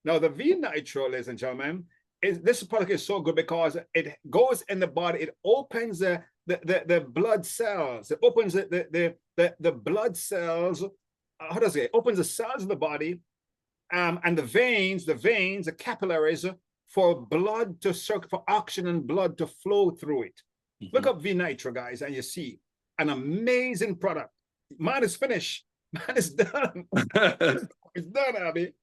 Now, the V Nitro, ladies and gentlemen, this product is so good because it goes in the body. It opens the blood cells. It opens the blood cells. How does it? It opens the cells of the body, and the veins, the capillaries for blood to circulate, for oxygen and blood to flow through it. Mm-hmm. Look up V Nitro, guys, and you see an amazing product. Mine is finished. Mine is done. It's done, Abby.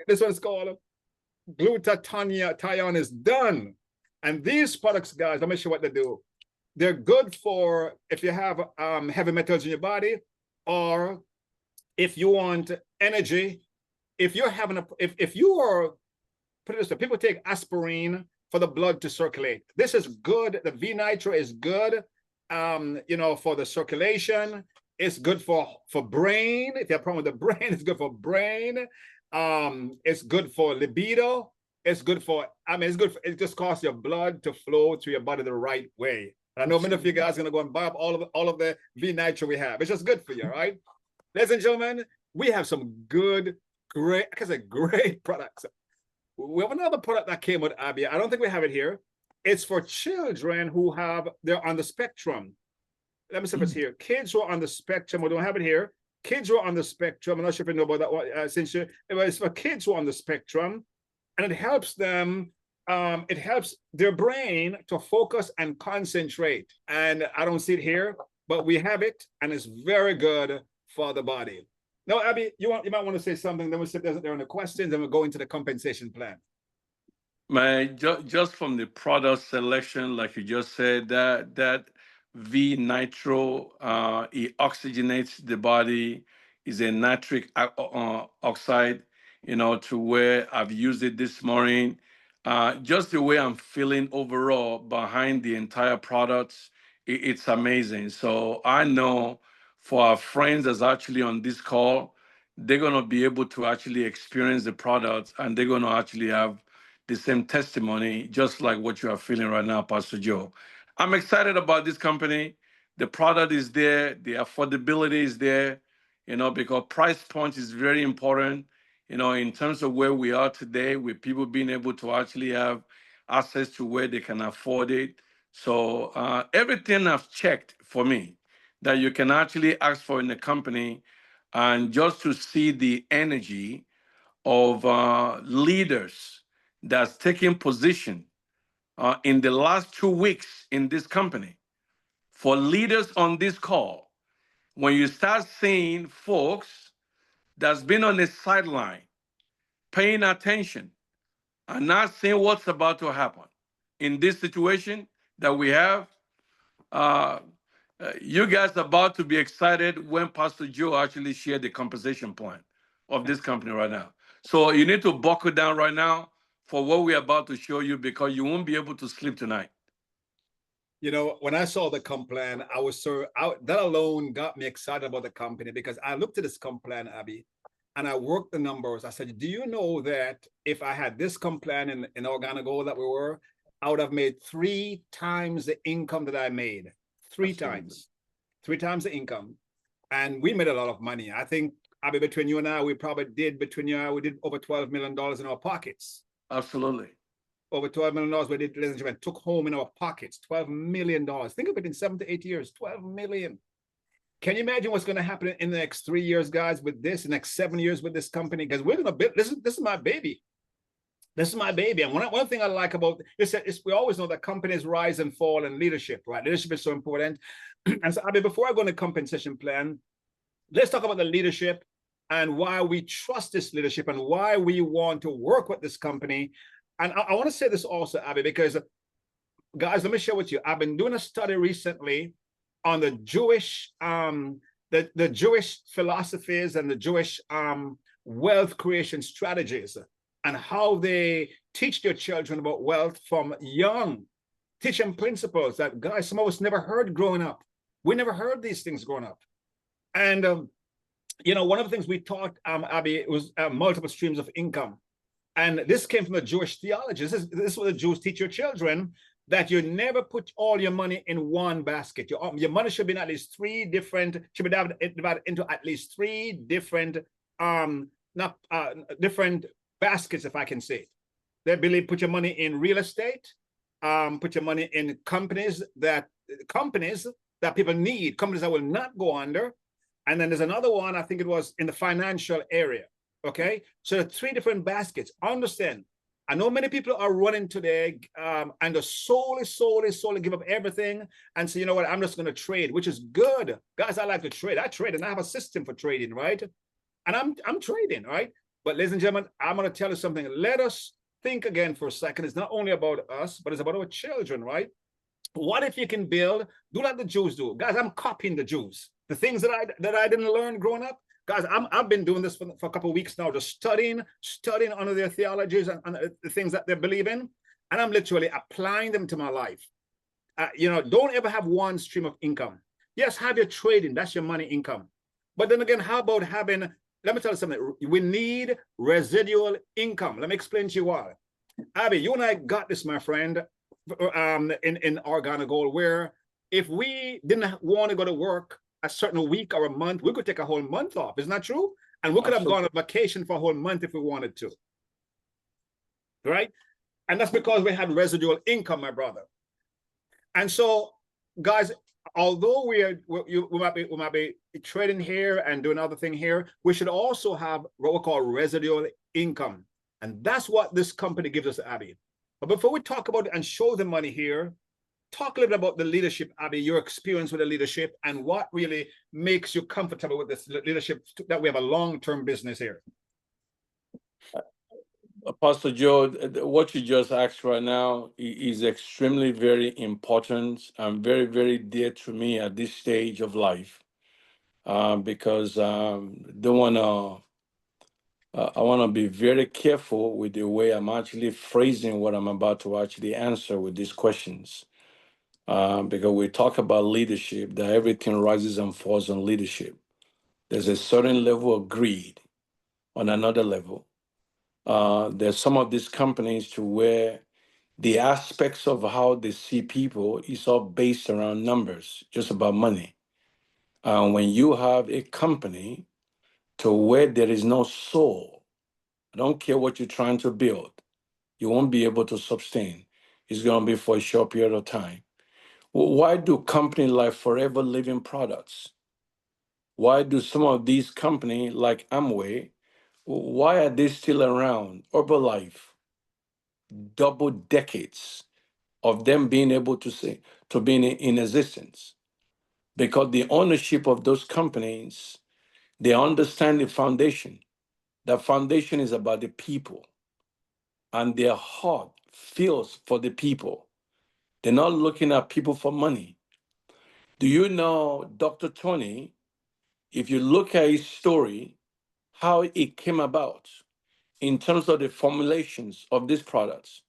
This one's called glutathione is done. And these products, guys, let me show you what they do. They're good for if you have heavy metals in your body, or if you want energy. If you're having if you are, put it this way, people take aspirin for the blood to circulate. This is good. The V Nitro is good, you know, for the circulation. It's good for brain. If you have a problem with the brain, it's good for brain. It's good for libido. It's good for, it's good for, it just causes your blood to flow through your body the right way. And I know many of you guys are going to go and buy up all of the V Nitro we have. It's just good for you, right? Ladies and gentlemen, we have some good, great products. We have another product that came with Abbey. I don't think we have it here. It's for children who they're on the spectrum. Let me see if it's here. Kids who are on the spectrum, we don't have it here. Kids who are on the spectrum, I'm not sure if you know about that one, it's for kids who are on the spectrum, and it helps them, it helps their brain to focus and concentrate. And I don't see it here, but we have it, and it's very good for the body. Now, Abby, you might want to say something, then we'll see if there are any questions, and we'll go into the compensation plan. Man, just from the product selection, like you just said, that V Nitro, it oxygenates the body, is a nitric oxide, you know, to where I've used it this morning. Just the way I'm feeling overall behind the entire product, it's amazing. So I know for our friends that's actually on this call, they're going to be able to actually experience the product, and they're going to actually have the same testimony, just like what you are feeling right now, Pastor Joe. I'm excited about this company. The product is there, the affordability is there, you know, because price point is very important, you know, in terms of where we are today, with people being able to actually have access to where they can afford it. So everything I've checked for me that you can actually ask for in the company, and just to see the energy of leaders that's taking position in the last 2 weeks in this company. For leaders on this call, when you start seeing folks that's been on the sideline, paying attention, and not seeing what's about to happen in this situation that we have, you guys are about to be excited when Pastor Joe actually shared the compensation plan of this company right now. So you need to buckle down right now for what we're about to show you, because you won't be able to sleep tonight. You know, when I saw the comp plan, I was that alone got me excited about the company, because I looked at this comp plan, Abby, and I worked the numbers. I said, do you know that if I had this comp plan in Organogo that we were, I would have made 3 times the income that I made. Three times the income. And we made a lot of money. I think, Abby, between you and I, we probably did, we did over $12 million in our pockets. Absolutely. Over $12 million we did, ladies and gentlemen, took home in our pockets. $12 million. Think of it, in 7 to 8 years, 12 million. Can you imagine what's going to happen in the next 3 years, guys, with this, the next 7 years with this company? Because we're going to build, this is my baby. This is my baby. And one thing I like about this is we always know that companies rise and fall in leadership, right? Leadership is so important. And so, Abby, before I go into compensation plan, let's talk about the leadership and why we trust this leadership and why we want to work with this company. And I want to say this also, Abby, because, guys, let me share with you. I've been doing a study recently on the Jewish, the Jewish philosophies and the Jewish wealth creation strategies, and how they teach their children about wealth from young. Teach them principles that, guys, some of us never heard growing up. We never heard these things growing up. And, you know, one of the things we taught, Abby, was multiple streams of income. And this came from the Jewish theology. This is what the Jews teach your children, that you never put all your money in one basket. Your money should be in at least 3 different, should be divided into at least 3 different, different baskets, if I can say it. They believe put your money in real estate, put your money in companies that people need, companies that will not go under. And then there's another one, I think it was in the financial area. Okay, so there are 3 different baskets. Understand, I know many people are running today and they solely give up everything and say, you know what, I'm just going to trade, which is good. Guys, I like to trade. I trade and I have a system for trading, right? And I'm trading, right? But ladies and gentlemen, I'm going to tell you something. Let us think again for a second. It's not only about us, but it's about our children, right? What if you can build, do like the Jews do? Guys, I'm copying the Jews. The things that I didn't learn growing up. Guys, I've been doing this for a couple of weeks now, just studying under their theologies and the things that they believe in. And I'm literally applying them to my life. You know, don't ever have one stream of income. Yes, have your trading. That's your money income. But then again, how about having, let me tell you something. We need residual income. Let me explain to you why. Abby, you and I got this, my friend, in Organogo, where if we didn't want to go to work a certain week or a month, we could take a whole month off. Isn't that true? And we could have gone on vacation for a whole month if we wanted to. Right? And that's because we had residual income, my brother. And so, guys, although we might be trading here and doing other thing here, we should also have what we call residual income. And that's what this company gives us, Abby. But before we talk about it and show the money here, talk a little bit about the leadership, Abby, your experience with the leadership and what really makes you comfortable with this leadership, that we have a long-term business here. Pastor Joe, what you just asked right now is extremely very important and very, very dear to me at this stage of life, because I want to be very careful with the way I'm actually phrasing what I'm about to actually answer with these questions. Because we talk about leadership, that everything rises and falls on leadership. There's a certain level of greed on another level. There's some of these companies to where the aspects of how they see people is all based around numbers, just about money. When you have a company to where there is no soul, I don't care what you're trying to build, you won't be able to sustain. It's going to be for a short period of time. Why do companies like Forever Living Products? Why do some of these companies like Amway Why are they still around? Herbalife, double decades of them being able to say to be in existence, because the ownership of those companies, they understand the foundation. The foundation is about the people, and their heart feels for the people. They're not looking at people for money. Do you know Dr. Tony? If you look at his story, how it came about in terms of the formulations of these products,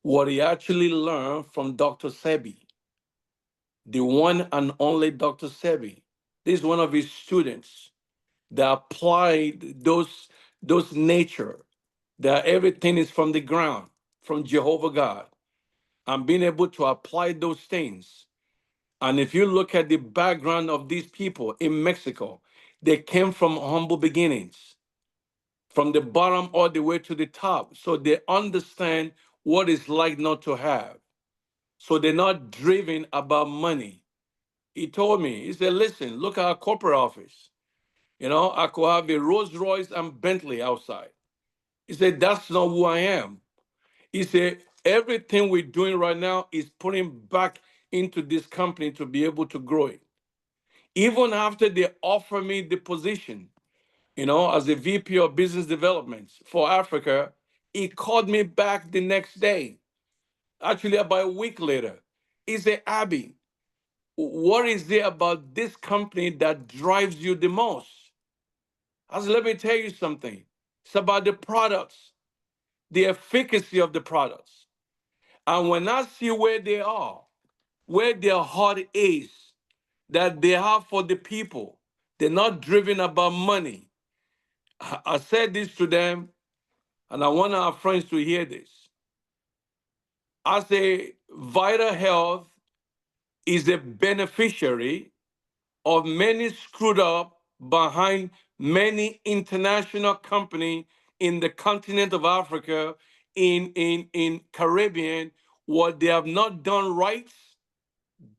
what he actually learned from Dr. Sebi, the one and only Dr. Sebi. This is one of his students that applied those nature, that everything is from the ground, from Jehovah God, and being able to apply those things. And if you look at the background of these people in Mexico, they came from humble beginnings, from the bottom all the way to the top. So they understand what it's like not to have. So they're not driven about money. He told me, he said, listen, look at our corporate office. You know, I could have a Rolls Royce and Bentley outside. He said, that's not who I am. He said, everything we're doing right now is putting back into this company to be able to grow it. Even after they offer me the position, you know, as a VP of Business Development for Africa, he called me back the next day, actually about a week later. He said, Abby, what is there about this company that drives you the most? I said, let me tell you something. It's about the products, the efficacy of the products. And when I see where they are, where their heart is, that they have for the people, they're not driven about money. I said this to them, and I want our friends to hear this. I say, Vital Health is a beneficiary of many screwed up behind many international company in the continent of Africa, in Caribbean, what they have not done right.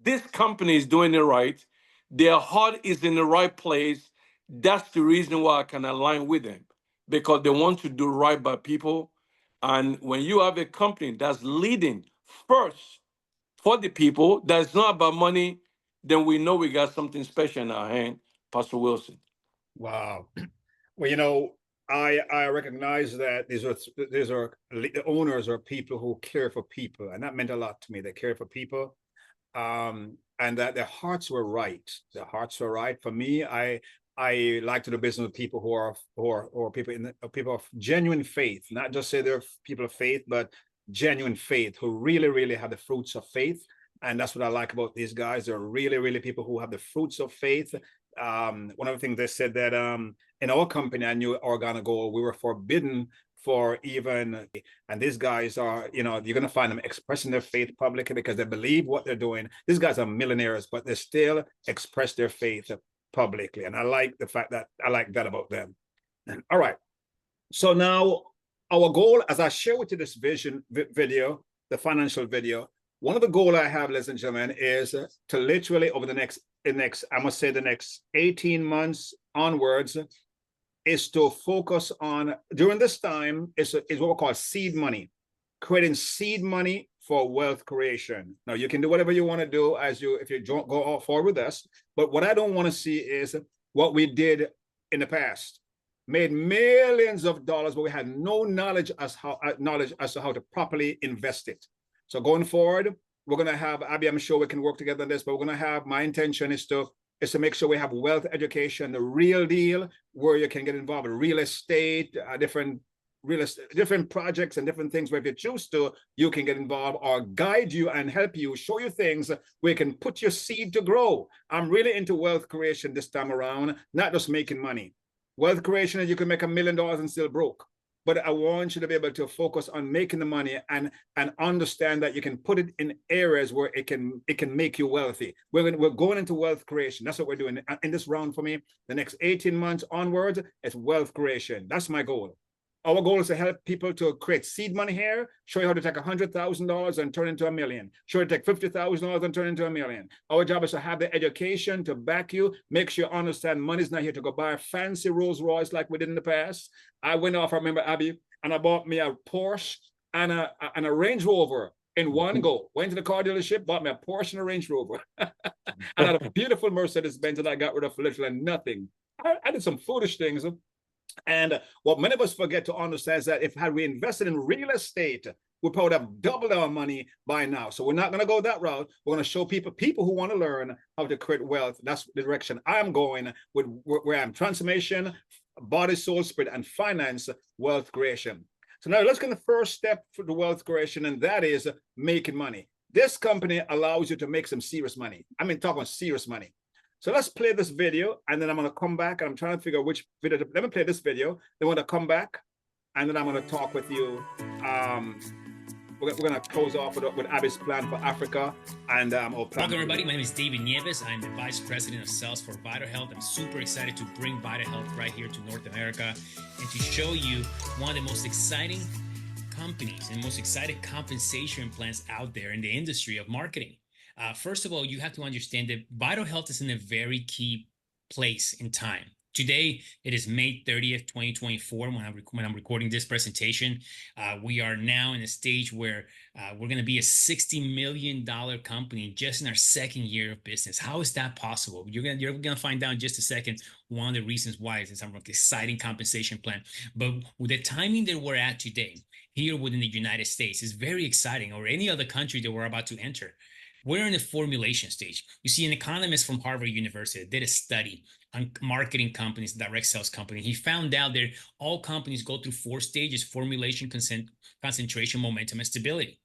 This company is doing it right. Their heart is in the right place. That's the reason why I can align with them, because they want to do right by people. And when you have a company that's leading first for the people, that's not about money, then we know we got something special in our hand, Pastor Wilson. Wow. Well, you know, I recognize that the owners are people who care for people, and that meant a lot to me. They care for people, and that their hearts were right. Their hearts were right. For me, I like to do business with people who are people of genuine faith, not just say they're people of faith, but genuine faith, who really have the fruits of faith. And that's what I like about these guys. They're really people who have the fruits of faith. One of the things they said that in our company, I knew Organogo, we were forbidden for even, and these guys are, you know, you're going to find them expressing their faith publicly because they believe what they're doing. These guys are millionaires, but they still express their faith publicly. And I like the fact that I like that about them. All right. So now our goal, as I share with you this video, the financial video, one of the goals I have, ladies and gentlemen, is to literally over the next, I must say the next 18 months onwards, is to focus on, during this time, is what we call seed money, creating seed money for wealth creation. Now, you can do whatever you want to do if you go forward with us, but what I don't want to see is what we did in the past. Made millions of dollars, but we had no knowledge as to how to properly invest it. So going forward, we're going to have, Abby, I'm sure we can work together on this, but we're going to have, my intention is to make sure we have wealth education, the real deal, where you can get involved in real estate, different projects and different things where if you choose to, you can get involved or guide you and help you, show you things where you can put your seed to grow. I'm really into wealth creation this time around, not just making money. Wealth creation is you can make $1 million and still broke. But I want you to be able to focus on making the money and understand that you can put it in areas where it can make you wealthy. We're going into wealth creation. That's what we're doing in this round for me. The next 18 months onwards, it's wealth creation. That's my goal. Our goal is to help people to create seed money here, show you how to take $100,000 and turn it into $1 million, show you to take $50,000 and turn it into $1 million. Our job is to have the education to back you, make sure you understand money's not here to go buy a fancy Rolls Royce like we did in the past. I went off, I remember, Abby, and I bought me a Porsche and a Range Rover in one go. Went to the car dealership, bought me a Porsche and a Range Rover. And I had a beautiful Mercedes-Benz that I got rid of for literally nothing. I did some foolish things. And what many of us forget to understand is that if had we invested in real estate, we probably have doubled our money by now. So we're not going to go that route. We're going to show people who want to learn how to create wealth. That's the direction I'm going with, where I'm transformation, body, soul, spirit, and finance, wealth creation. So now let's get the first step for the wealth creation, and that is making money. This company allows you to make some serious money. I mean, talking serious money. So let's play this video, and then I'm going to come back, and I'm trying to figure out which video. Let me play this video. Then we're going to come back, and then I'm going to talk with you. We're going to close off with Abby's plan for Africa and our plan. Welcome, everybody. My name is David Nieves. I'm the Vice President of Sales for Vital Health. I'm super excited to bring Vital Health right here to North America and to show you one of the most exciting companies and most exciting compensation plans out there in the industry of marketing. First of all, you have to understand that Vital Health is in a very key place in time. Today, it is May 30th, 2024, when I'm recording this presentation. We are now in a stage where we're going to be a $60 million company just in our second year of business. How is that possible? You're going to find out in just a second one of the reasons why is some exciting compensation plan. But with the timing that we're at today, here within the United States, is very exciting, or any other country that we're about to enter. We're in the formulation stage. You see, an economist from Harvard University did a study on marketing companies, direct sales company. He found out that all companies go through 4 stages: formulation, concentration, momentum, and stability.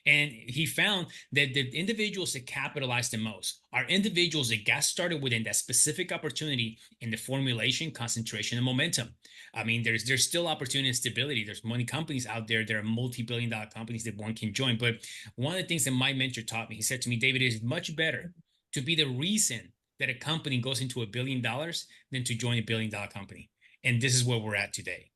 And he found that the individuals that capitalize the most are individuals that got started within that specific opportunity in the formulation, concentration, and momentum. I mean, there's still opportunity and stability. There's money companies out there. There are multi-billion-dollar companies that one can join. But one of the things that my mentor taught me, he said to me, David, it is much better to be the reason that a company goes into $1 billion than to join $1 billion company. And this is where we're at today.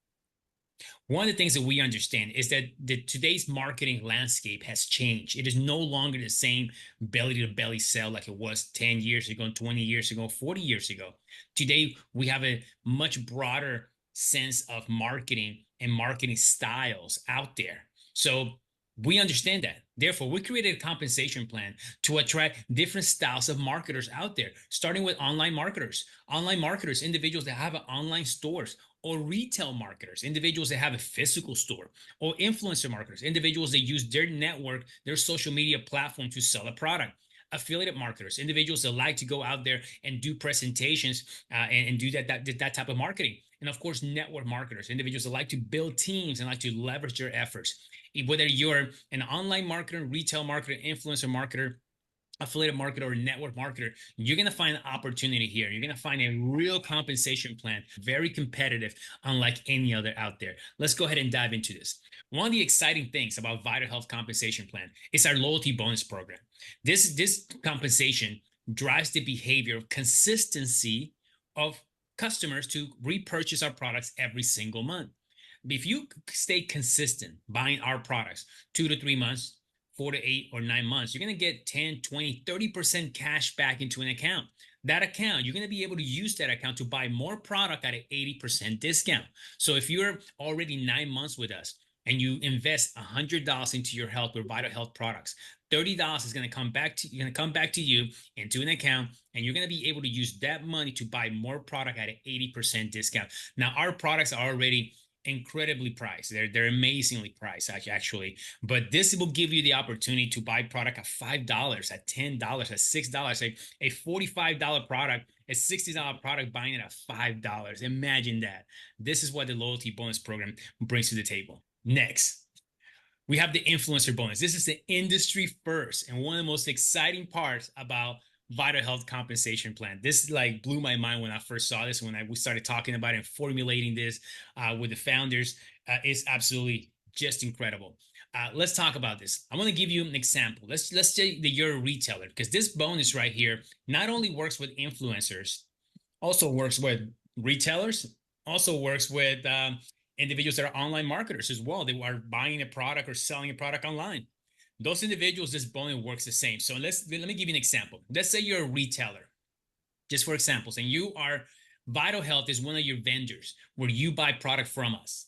One of the things that we understand is that today's marketing landscape has changed. It is no longer the same belly-to-belly sell like it was 10 years ago, 20 years ago, 40 years ago. Today, we have a much broader sense of marketing and marketing styles out there. So we understand that. Therefore, we created a compensation plan to attract different styles of marketers out there, starting with online marketers. Online marketers, individuals that have online stores, or retail marketers, individuals that have a physical store, or influencer marketers, individuals that use their network, their social media platform to sell a product. Affiliate marketers, individuals that like to go out there and do presentations and do that type of marketing. And of course, network marketers, individuals that like to build teams and like to leverage their efforts. Whether you're an online marketer, retail marketer, influencer marketer, affiliate marketer, or network marketer, you're going to find an opportunity here. You're going to find a real compensation plan, very competitive, unlike any other out there. Let's go ahead and dive into this. One of the exciting things about Vital Health compensation plan is our loyalty bonus program. This compensation drives the behavior of consistency of customers to repurchase our products every single month. If you stay consistent buying our products 2 to 3 months, 4 to 8 or 9 months, you're going to get 10, 20, 30% cash back into an account. That account, you're going to be able to use that account to buy more product at an 80% discount. So if you're already 9 months with us and you invest $100 into your health with Vital Health products, $30 is going to come back to you into an account, and you're going to be able to use that money to buy more product at an 80% discount. Now, our products are already incredibly priced. They're amazingly priced actually, but this will give you the opportunity to buy product at $5, at $10, at $6, a $45 product, a $60 product, buying it at $5. Imagine that. This is what the loyalty bonus program brings to the table. Next, we have the influencer bonus. This is the industry first and one of the most exciting parts about Vital Health compensation plan. This blew my mind when I first saw this, when we started talking about it and formulating this with the founders. It's absolutely just incredible. Let's talk about this. I want to give you an example. Let's say that you're a retailer, because this bonus right here not only works with influencers, also works with retailers, also works with individuals that are online marketers as well. They are buying a product or selling a product online. Those individuals, this bonus works the same. So let me give you an example. Let's say you're a retailer, just for examples, and you are Vital Health is one of your vendors where you buy product from us.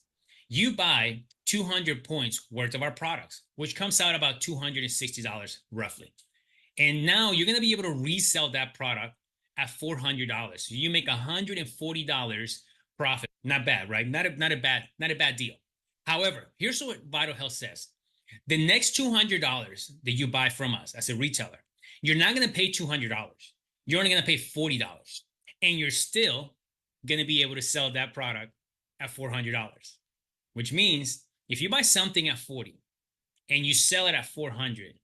You buy 200 points worth of our products, which comes out about $260 roughly. And now you're going to be able to resell that product at $400. So you make $140 profit. Not bad, right? Not a bad deal. However, here's what Vital Health says. The next $200 that you buy from us as a retailer, you're not going to pay $200. You're only going to pay $40. And you're still going to be able to sell that product at $400, which means if you buy something at 40 and you sell it at 400,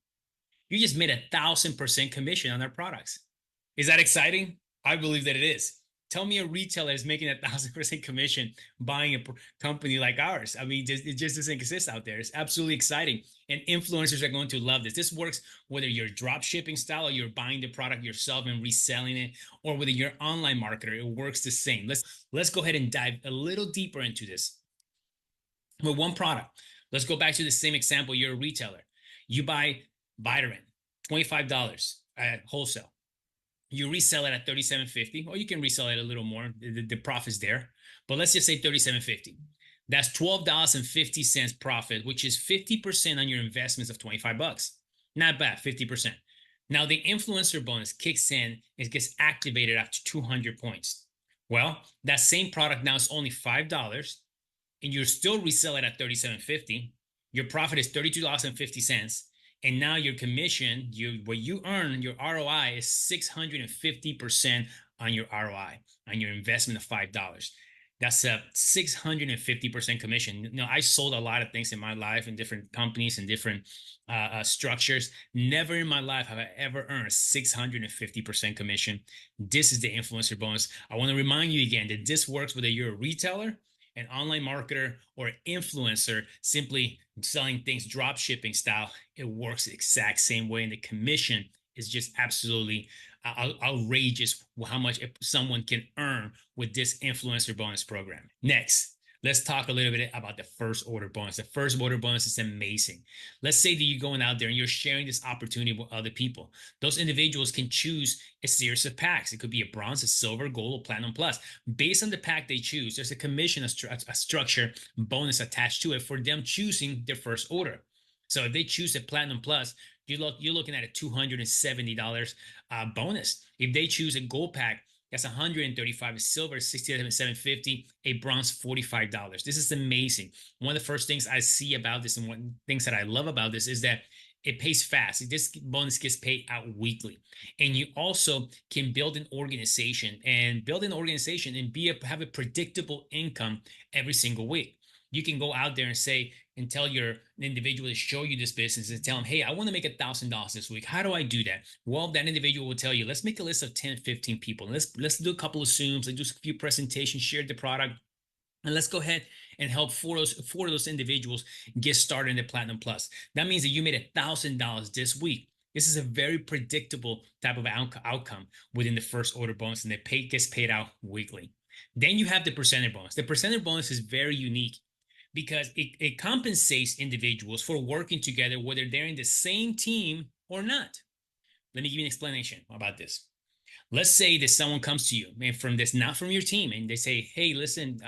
you just made 1,000% commission on our products. Is that exciting? I believe that it is. Tell me a retailer is making 1,000% commission buying a company like ours. I mean, it just doesn't exist out there. It's absolutely exciting. And influencers are going to love this. This works whether you're drop shipping style or you're buying the product yourself and reselling it, or whether you're an online marketer, it works the same. Let's go ahead and dive a little deeper into this. With one product, let's go back to the same example. You're a retailer. You buy Vitamin, $25 at wholesale. You resell it at $37.50, or you can resell it a little more. The profit's there, but let's just say $37.50. That's $12.50 profit, which is 50% on your investments of $25. Not bad, 50%. Now the influencer bonus kicks in, it gets activated after 200 points. Well, that same product now is only $5, and you still resell it at $37.50. Your profit is $32.50. And now your commission, what you earn, your ROI is 650% on your ROI, on your investment of $5. That's a 650% commission. You know, I sold a lot of things in my life in different companies and different structures. Never in my life have I ever earned a 650% commission. This is the influencer bonus. I want to remind you again that this works whether you're a retailer, an online marketer, or influencer simply selling things drop shipping style. It works the exact same way, and the commission is just absolutely outrageous how much someone can earn with this influencer bonus program. Next, let's talk a little bit about the first order bonus. The first order bonus is amazing. Let's say that you're going out there and you're sharing this opportunity with other people. Those individuals can choose a series of packs. It could be a bronze, a silver, gold, or platinum plus. Based on the pack they choose, there's a commission, a structure bonus attached to it for them choosing their first order. So if they choose a platinum plus, you're looking at a $270 bonus. If they choose a gold pack, that's $135. A silver, $67.750. A bronze, $45. This is amazing. One of the first things I see about this, and one things that I love about this, is that it pays fast. This bonus gets paid out weekly, and you also can build an organization and have a predictable income every single week. You can go out there and say and tell your individual to show you this business and tell them, hey, I want to make $1,000 this week. How do I do that? Well, that individual will tell you, let's make a list of 10, 15 people. And let's do a couple of Zooms and do a few presentations, share the product. And let's go ahead and help four of those individuals get started in the Platinum Plus. That means that you made $1,000 this week. This is a very predictable type of outcome within the first order bonus, and it gets paid out weekly. Then you have the percentage bonus. The percentage bonus is very unique because it compensates individuals for working together, whether they're in the same team or not. Let me give you an explanation about this. Let's say that someone comes to you and not from your team, and they say, hey, listen,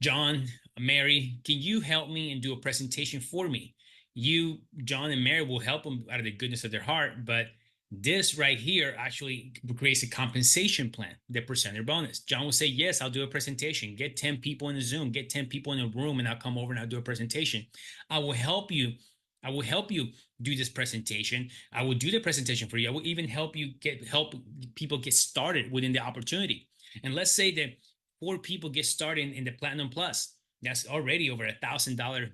John, Mary, can you help me and do a presentation for me? You, John, and Mary will help them out of the goodness of their heart, but this right here actually creates a compensation plan, the percentage bonus. John will say, yes, I'll do a presentation. Get 10 people in a Zoom, get 10 people in a room, and I'll come over and I'll do a presentation. I will help you do this presentation. I will do the presentation for you. I will even help people get started within the opportunity. And let's say that 4 people get started in the Platinum Plus. That's already over $1,000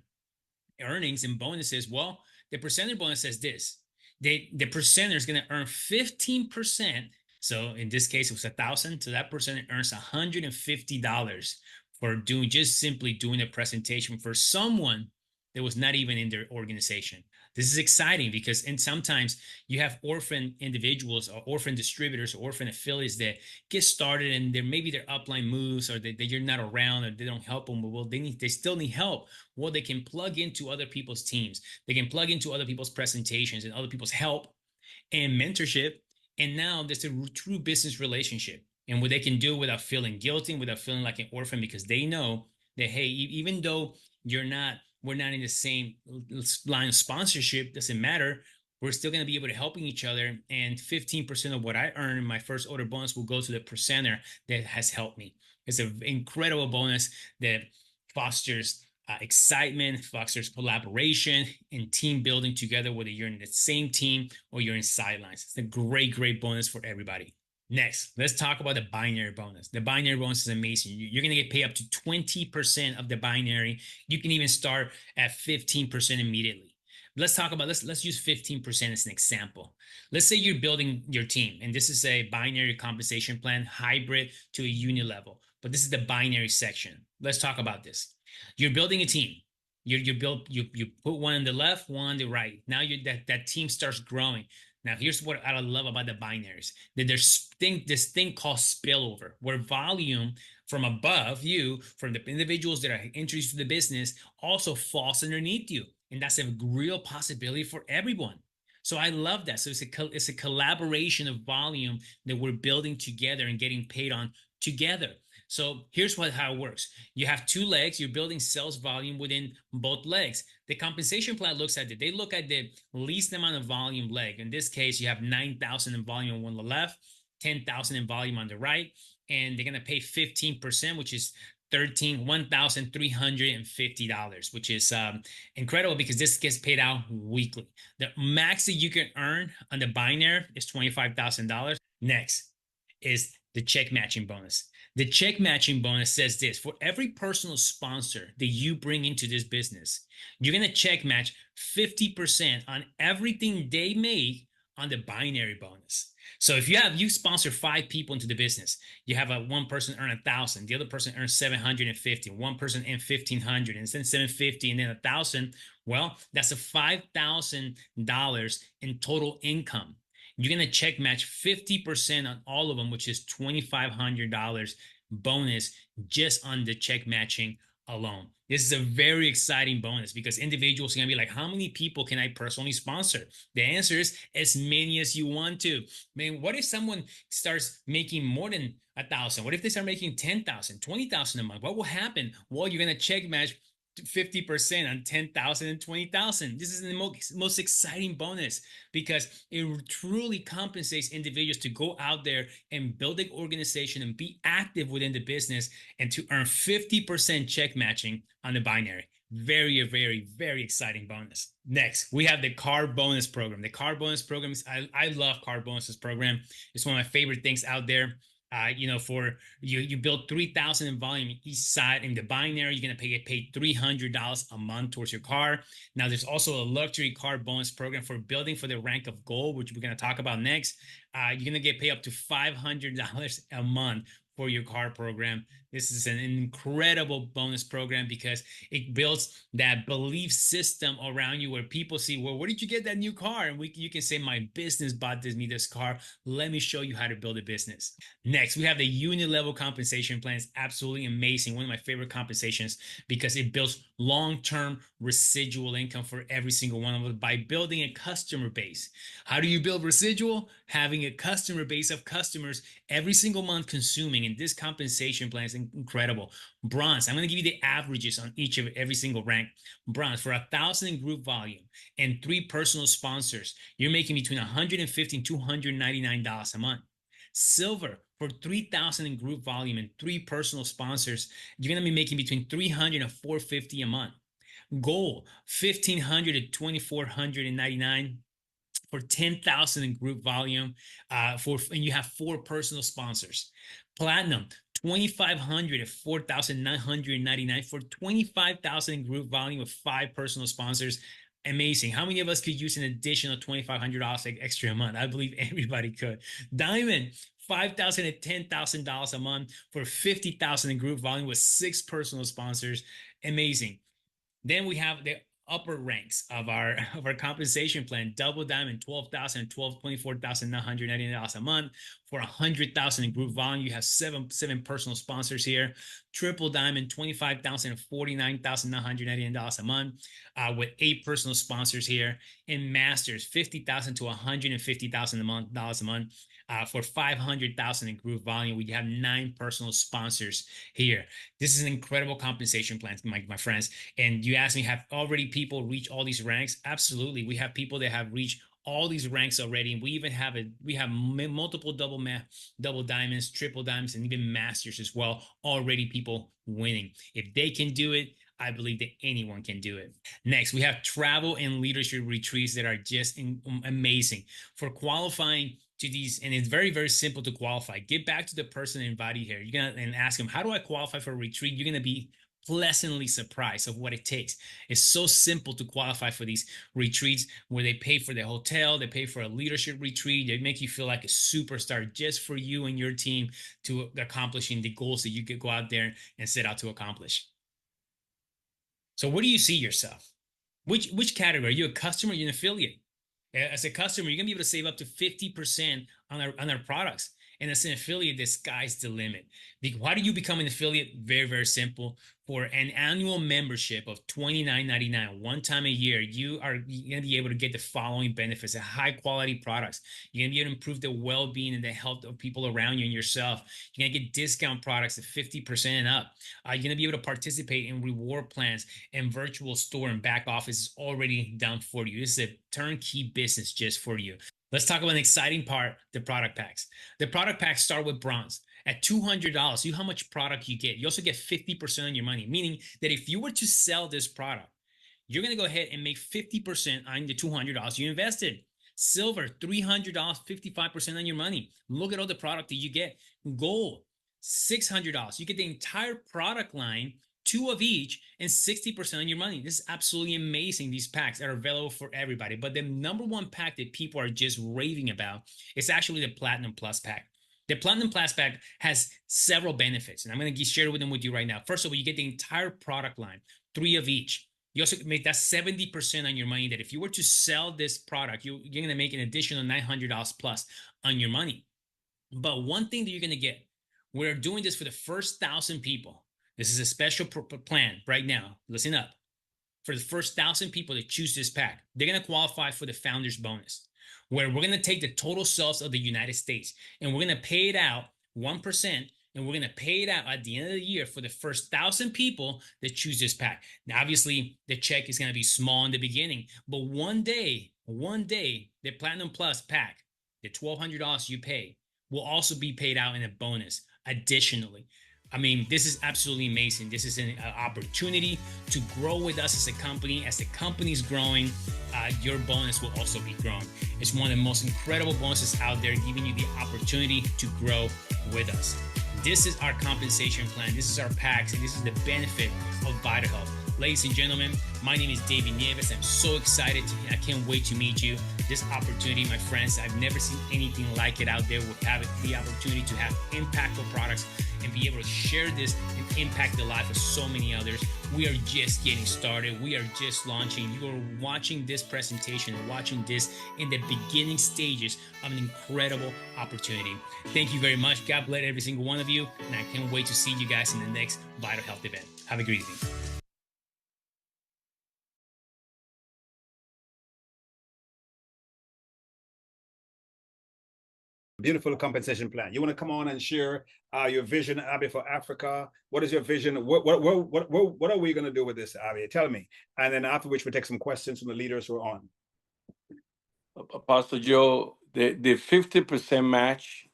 earnings and bonuses. Well, the percentage bonus says this. The percenter is going to earn 15%. So in this case, it was 1,000. So that percenter earns $150 for simply doing a presentation for someone that was not even in their organization. This is exciting because, and sometimes you have orphan individuals or orphan distributors or orphan affiliates that get started and they're maybe their upline moves or that you're not around or they don't help them. But well, they still need help. Well, they can plug into other people's teams. They can plug into other people's presentations and other people's help and mentorship. And now there's a true business relationship and what they can do without feeling guilty, without feeling like an orphan, because they know that, hey, even though we're not in the same line of sponsorship, doesn't matter. We're still going to be able to helping each other. And 15% of what I earn in my first order bonus will go to the presenter that has helped me. It's an incredible bonus that fosters excitement, fosters collaboration and team building together, whether you're in the same team or you're in sidelines. It's a great, great bonus for everybody. Next, let's talk about the binary bonus. The binary bonus is amazing. You're going to get paid up to 20% of the binary. You can even start at 15% immediately. Let's talk about, let's use 15% as an example. Let's say you're building your team, and this is a binary compensation plan, hybrid to a uni level, but this is the binary section. Let's talk about this. You're building a team. You put one on the left, one on the right. Now that team starts growing. Now, here's what I love about the binaries, that there's this thing called spillover, where volume from above you, from the individuals that are introduced to the business, also falls underneath you. And that's a real possibility for everyone. So I love that. So it's a collaboration of volume that we're building together and getting paid on together. So here's how it works. You have two legs. You're building sales volume within both legs. The compensation plan looks at it. They look at the least amount of volume leg. In this case, you have 9,000 in volume on the left, 10,000 in volume on the right, and they're going to pay 15%, which is $1,350, which is incredible because this gets paid out weekly. The max that you can earn on the binary is $25,000. Next is the check matching bonus. The check matching bonus says this: for every personal sponsor that you bring into this business, you're going to check match 50% on everything they make on the binary bonus. So if you sponsor 5 people into the business, you have one person earn 1,000, the other person earns 750, one person earns 1,500, and then 750, and then 1,000. Well, that's a $5,000 in total income. You're going to check match 50% on all of them, which is $2,500 bonus just on the check matching alone. This is a very exciting bonus because individuals are going to be like, how many people can I personally sponsor? The answer is as many as you want to. I mean, what if someone starts making more than 1,000? What if they start making 10,000, 20,000 a month? What will happen? Well, you're going to check match 50% on 10,000 and 20,000. This is the most exciting bonus because it truly compensates individuals to go out there and build an organization and be active within the business and to earn 50% check matching on the binary. Very, very, very exciting bonus. Next, we have the car bonus program. The car bonus program is, I love car bonuses program. It's one of my favorite things out there. For you build 3,000 in volume each side. In the binary, you're going to get paid $300 a month towards your car. Now, there's also a luxury car bonus program for building for the rank of gold, which we're going to talk about next. You're going to get paid up to $500 a month for your car program. This is an incredible bonus program because it builds that belief system around you where people see, well, where did you get that new car? And you can say, my business bought me this car. Let me show you how to build a business. Next, we have the unit level compensation plan. It's absolutely amazing. One of my favorite compensations because it builds long-term residual income for every single one of us by building a customer base. How do you build residual? Having a customer base of customers every single month consuming, and this compensation plan is incredible. Bronze, I'm going to give you the averages on every single rank. Bronze, for 1,000 in group volume and 3 personal sponsors, you're making between $150 and $299 a month. Silver, for 3,000 in group volume and 3 personal sponsors, you're going to be making between $300 and $450 a month. Gold, $1,500 to $2,499 for 10,000 in group volume, and you have 4 personal sponsors. Platinum, $2,500 to $4,999 for 25,000 in group volume with 5 personal sponsors. Amazing. How many of us could use an additional $2,500 extra a month? I believe everybody could. Diamond, $5,000 to $10,000 a month for 50,000 in group volume with 6 personal sponsors. Amazing. Then we have the upper ranks of our compensation plan. Double diamond, $12,000, $24,999 a month. For $100,000 in group volume, you have seven personal sponsors here. Triple diamond, $25,000, $49,999 a month, with 8 personal sponsors here. And masters, $50,000 to $150,000 a month, for $500,000 in group volume. We have 9 personal sponsors here. This is an incredible compensation plan, my friends. And you asked me, have already people reach all these ranks? Absolutely. We have people that have reached all these ranks already. And we even have multiple double diamonds, triple diamonds, and even masters as well. Already people winning. If they can do it, I believe that anyone can do it. Next, we have travel and leadership retreats that are just amazing. For qualifying to these, and it's very, very simple to qualify. Get back to the person that invited you here. You're gonna and ask them, how do I qualify for a retreat? You're gonna be pleasantly surprised of what it takes. It's so simple to qualify for these retreats, where they pay for the hotel, they pay for a leadership retreat, they make you feel like a superstar just for you and your team to accomplishing the goals that you could go out there and set out to accomplish. So where do you see yourself? Which category? Are you a customer? Are you an affiliate? As a customer, you're gonna be able to save up to 50% on our products. And as an affiliate, the sky's the limit. Why do you become an affiliate? Very, very simple. For an annual membership of $29.99, one time a year, you're going to be able to get the following benefits: high quality products. You're going to be able to improve the well-being and the health of people around you and yourself. You're going to get discount products at 50% and up. You're going to be able to participate in reward plans, and virtual store and back office is already done for you. This is a turnkey business just for you. Let's talk about an exciting part, the product packs. The product packs start with bronze. At $200, see how much product you get. You also get 50% on your money, meaning that if you were to sell this product, you're going to go ahead and make 50% on the $200 you invested. Silver, $300, 55% on your money. Look at all the product that you get. Gold, $600. You get the entire product line, 2 of each, and 60% on your money. This is absolutely amazing. These packs are available for everybody. But the number one pack that people are just raving about is actually the Platinum Plus pack. The Platinum Plus pack has several benefits, and I'm going to share them with you right now. First of all, you get the entire product line, 3 of each. You also make that 70% on your money, that if you were to sell this product, you're going to make an additional $900 plus on your money. But one thing that you're going to get, we're doing this for the first 1,000 people. This is a special plan right now. Listen up. For the first 1,000 people that choose this pack, they're going to qualify for the Founders Bonus, where we're going to take the total sales of the United States and we're going to pay it out 1%, and we're going to pay it out at the end of the year for the first 1,000 people that choose this pack. Now, obviously, the check is going to be small in the beginning, but one day, the Platinum Plus pack, the $1,200 you pay, will also be paid out in a bonus additionally. I mean, this is absolutely amazing. This is an opportunity to grow with us as a company. As the company's growing, your bonus will also be growing. It's one of the most incredible bonuses out there, giving you the opportunity to grow with us. This is our compensation plan. This is our packs, and this is the benefit of VitaHealth. Ladies and gentlemen, my name is David Nieves. I'm so excited. I can't wait to meet you. This opportunity, my friends, I've never seen anything like it out there. We'll have the opportunity to have impactful products and be able to share this and impact the life of so many others. We are just getting started. We are just launching. You are watching this presentation, watching this in the beginning stages of an incredible opportunity. Thank you very much. God bless every single one of you. And I can't wait to see you guys in the next VitaHealth event. Have a great evening. Beautiful compensation plan. You want to come on and share your vision, Abbey, for Africa? What is your vision? What are we going to do with this, Abbey? Tell me. And then after which we take some questions from the leaders who are on. Pastor Joe, the 50% match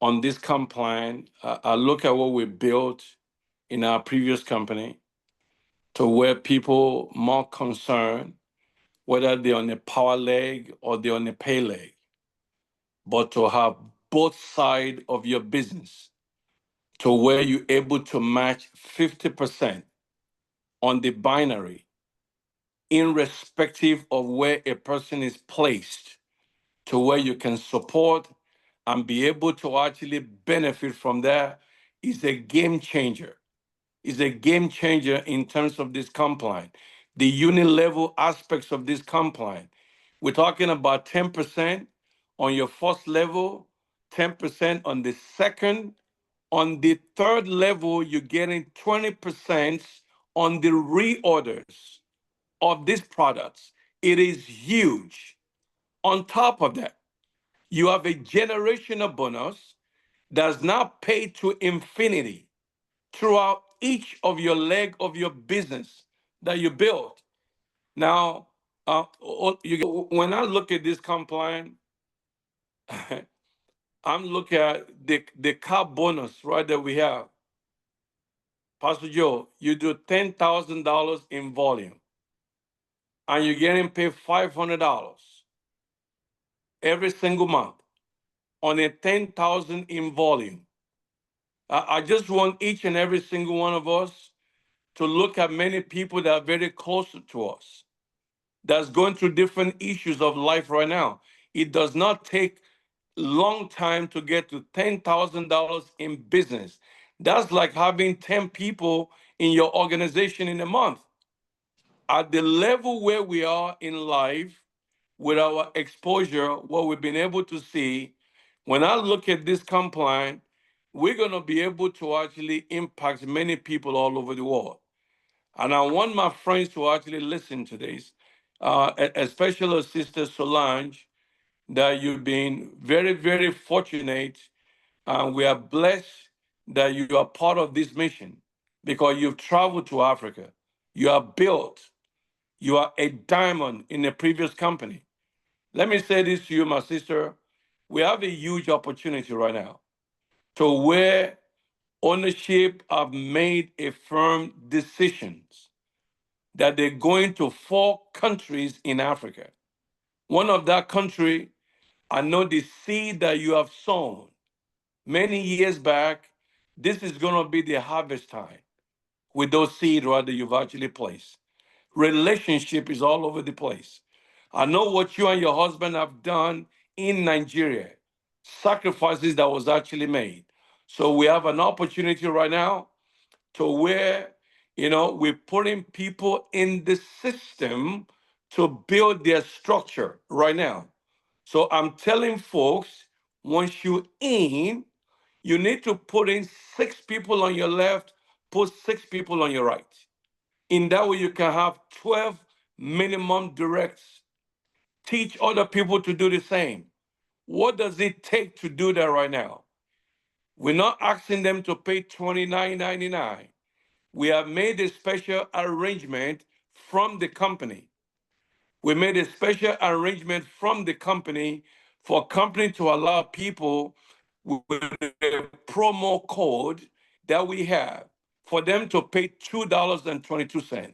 on this comp plan, I look at what we built in our previous company, to where people more concerned whether they're on the power leg or they're on the pay leg, but to have both sides of your business, to where you're able to match 50% on the binary, irrespective of where a person is placed, to where you can support and be able to actually benefit from that, is a game changer. Is a game changer in terms of this comp line. the unit level aspects of this comp plan. We're talking about 10% on your first level, 10% on the second. On the third level, you're getting 20% on the reorders of these products. It is huge. On top of that, you have a generational bonus that's now paid to infinity throughout each of your leg of your business that you build. Now, when I look at this compliant, I'm looking at the car bonus right that we have. Pastor Joe, you do $10,000 in volume and you're getting paid $500 every single month on a 10,000 in volume. I just want each and every single one of us to look at many people that are very close to us, that's going through different issues of life right now. It does not take long time to get to $10,000 in business. That's like having 10 people in your organization in a month. At the level where we are in life, with our exposure, what we've been able to see, when I look at this compliant, we're going to be able to actually impact many people all over the world. And I want my friends to actually listen to this, especially Sister Solange, that you've been very, very fortunate. We are blessed that you are part of this mission because you've traveled to Africa. You are built. You are a diamond in a previous company. Let me say this to you, my sister. We have a huge opportunity right now to where ownership have made a firm decisions that they're going to 4 countries in Africa. One of that country, I know the seed that you have sown many years back, this is going to be the harvest time with those seeds that you've actually placed. Relationship is all over the place. I know what you and your husband have done in Nigeria, sacrifices that was actually made. So we have an opportunity right now to where, we're putting people in the system to build their structure right now. So I'm telling folks, once you in, you need to put in 6 people on your left, put 6 people on your right. In that way, you can have 12 minimum directs. Teach other people to do the same. What does it take to do that right now? We're not asking them to pay $29.99. We have made a special arrangement from the company. We made a special arrangement from the company for company to allow people with a promo code that we have for them to pay $2.22.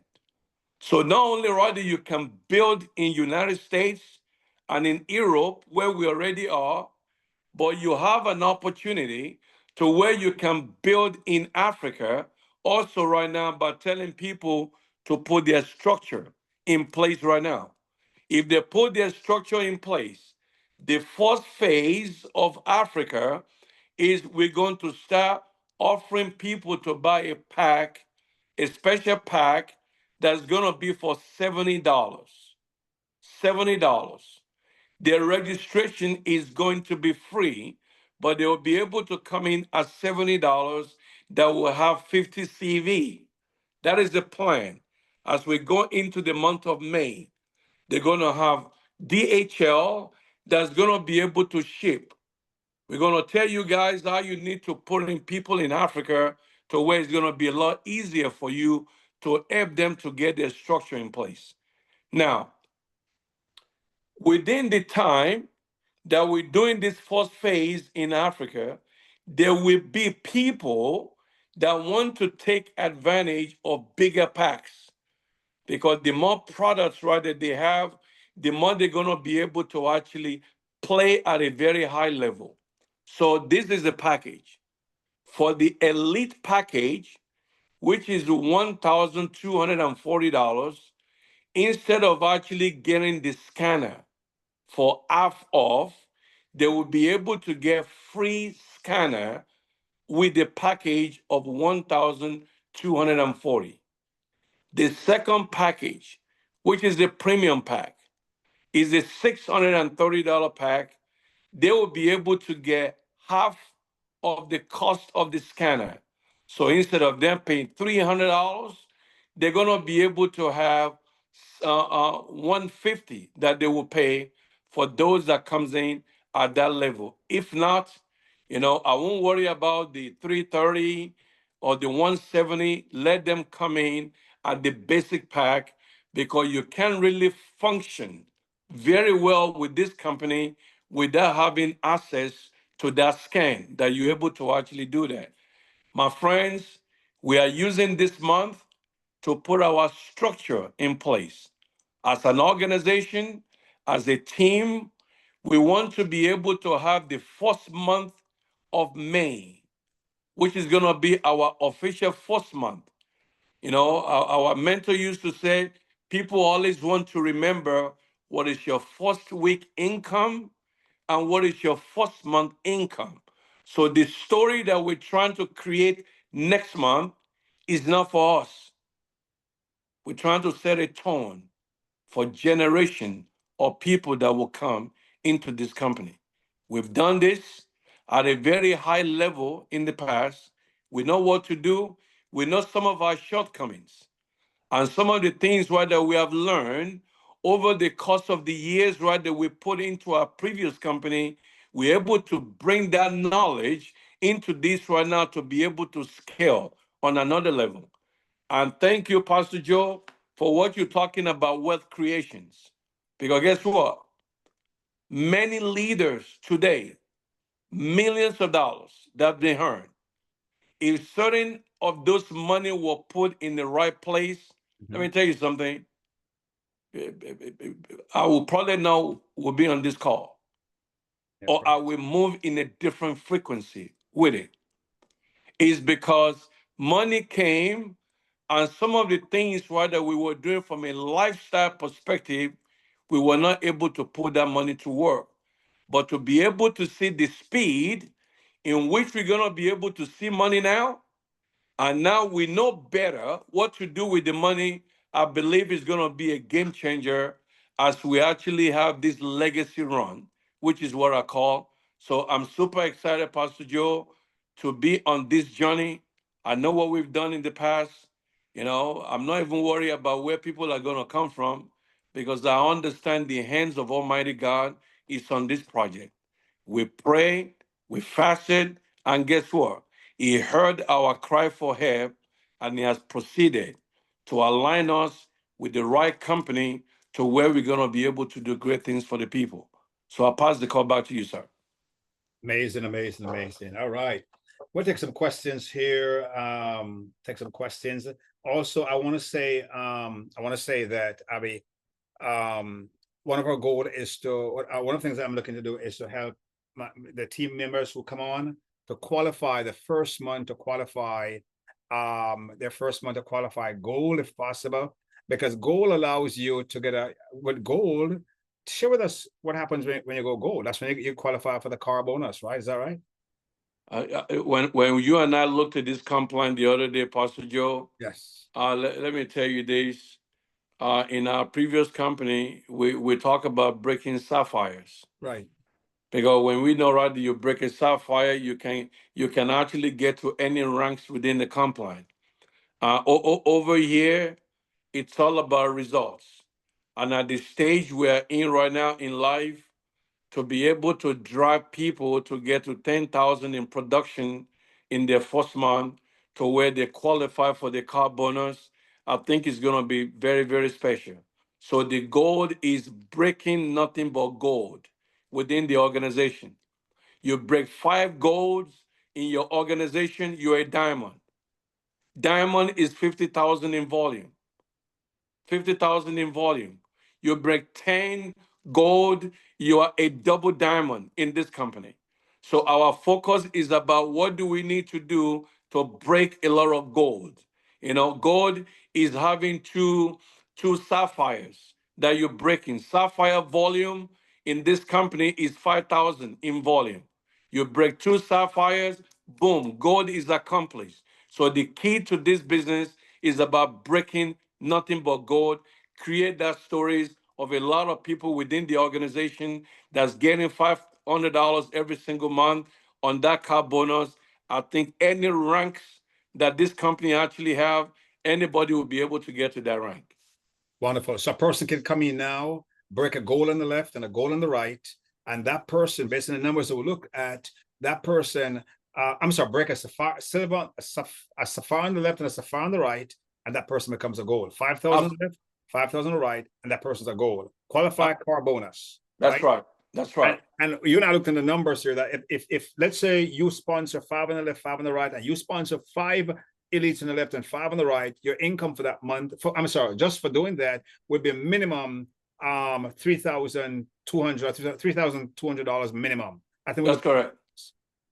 So not only rather you can build in United States and in Europe where we already are, but you have an opportunity to where you can build in Africa also right now by telling people to put their structure in place right now. If they put their structure in place, the first phase of Africa is we're going to start offering people to buy a pack, a special pack that's going to be for $70. $70. Their registration is going to be free, but they will be able to come in at $70 that will have 50 CV. That is the plan. As we go into the month of May, they're going to have DHL that's going to be able to ship. We're going to tell you guys how you need to put in people in Africa to where it's going to be a lot easier for you to help them to get their structure in place. Now, within the time that we're doing this first phase in Africa, there will be people that want to take advantage of bigger packs because the more products that they have, the more they're going to be able to actually play at a very high level. So this is the package. For the elite package, which is $1,240, instead of actually getting the scanner for half off, they will be able to get free scanner with the package of $1,240. The second package, which is the premium pack, is a $630 pack. They will be able to get half of the cost of the scanner. So instead of them paying $300, they're gonna be able to have 150 that they will pay for those that comes in at that level. If not, I won't worry about the 330 or the 170. Let them come in at the basic pack because you can really function very well with this company without having access to that scan that you're able to actually do that. My friends, we are using this month to put our structure in place. As an organization, as a team, we want to be able to have the first month of May, which is going to be our official first month. Our mentor used to say, people always want to remember what is your first week income and what is your first month income. So the story that we're trying to create next month is not for us. We're trying to set a tone for generation of people that will come into this company. We've done this at a very high level in the past. We know what to do. We know some of our shortcomings and some of the things that we have learned over the course of the years that we put into our previous company. We're able to bring that knowledge into this right now to be able to scale on another level. And thank you, Pastor Joe, for what you're talking about wealth creations. Because guess what? Many leaders today, millions of dollars that have been earned, if certain of those money were put in the right place, let me tell you something. I will probably now will be on this call, or I will move in a different frequency with it. Is because money came, and some of the things that we were doing from a lifestyle perspective, we were not able to put that money to work. But to be able to see the speed in which we're going to be able to see money now, and now we know better what to do with the money, I believe is going to be a game changer as we actually have this legacy run, which is what I call. So I'm super excited, Pastor Joe, to be on this journey. I know what we've done in the past. I'm not even worried about where people are going to come from because I understand the hands of Almighty God is on this project. We prayed, we fasted, and guess what? He heard our cry for help, and he has proceeded to align us with the right company to where we're going to be able to do great things for the people. So I'll pass the call back to you, sir. Amazing, amazing, amazing. All right. We'll take some questions here. Take some questions. Also, I want to say that, Abby, one of our goals is one of the things that I'm looking to do is to help the team members who come on to qualify the first month to qualify their first month to qualify gold if possible, because gold allows you to get with gold. Share with us what happens when you go gold. That's when you qualify for the car bonus, right? Is that right? When you and I looked at this complaint the other day, Pastor Joe, yes. Let me tell you this. In our previous company, we talk about breaking sapphires. Right. Because when we know that you break a sapphire, you can actually get to any ranks within the compliance. Over here, it's all about results. And at the stage we're in right now in life, to be able to drive people to get to 10,000 in production in their first month to where they qualify for the car bonus, I think is going to be very, very special. So the goal is breaking nothing but gold within the organization. You break 5 golds in your organization, you're a diamond. Diamond is 50,000 in volume. 50,000 in volume. You break 10 gold, you are a double diamond in this company. So our focus is about what do we need to do to break a lot of gold. Gold is having two sapphires that you're breaking. Sapphire volume in this company is 5,000 in volume. You break 2 sapphires, boom, gold is accomplished. So the key to this business is about breaking nothing but gold. Create that stories of a lot of people within the organization that's getting $500 every single month on that car bonus. I think any ranks that this company actually have, anybody will be able to get to that rank. Wonderful. So a person can come in now, break a goal on the left and a goal on the right, and that person, based on the numbers that we look at, that person, break a sapphire, silver, a sapphire on the left and a sapphire on the right, and that person becomes a goal. 5,000 left, 5,000 on the right, and that person's a goal. Qualified car bonus. That's right. That's right. And you and I looked in the numbers here that if let's say you sponsor 5 on the left, 5 on the right, and you sponsor 5 elites on the left and 5 on the right, your income for that month, just for doing that would be minimum $3,200 minimum. I think that's correct.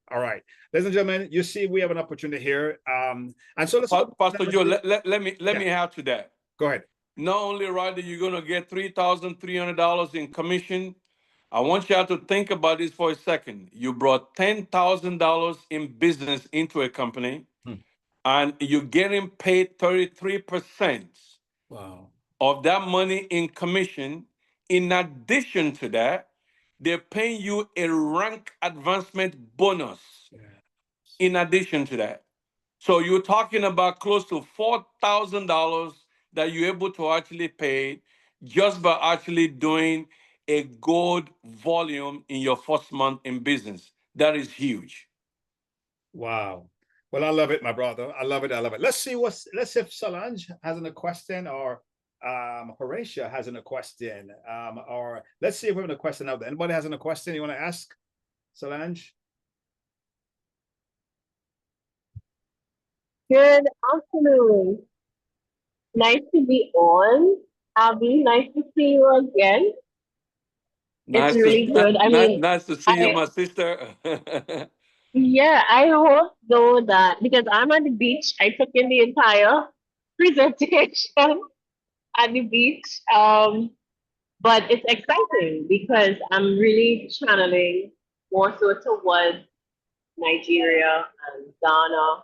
All right, ladies and gentlemen, you see we have an opportunity here. And so let's Pastor Joe, let me add to that. Go ahead. Not only right that you're gonna get $3,300 in commission, I want you to think about this for a second. You brought $10,000 in business into a company, and you're getting paid 33% of that money in commission. In addition to that, they're paying you a rank advancement bonus. In addition to that. So you're talking about close to $4,000 that you're able to actually pay just by actually doing a gold volume in your first month in business. That is huge. Wow. Well, I love it, my brother. I love it. I love it. Let's see if Solange has a question, or Horatia has a question, or let's see if we have a question out there. Anybody has a question you want to ask Solange? Good afternoon. Nice to be on. Abby, nice to see you again. It's really good. Nice to see you, my sister. Yeah, I hope though that because I'm at the beach, I took in the entire presentation at the beach. But it's exciting because I'm really channeling more so towards Nigeria and Ghana,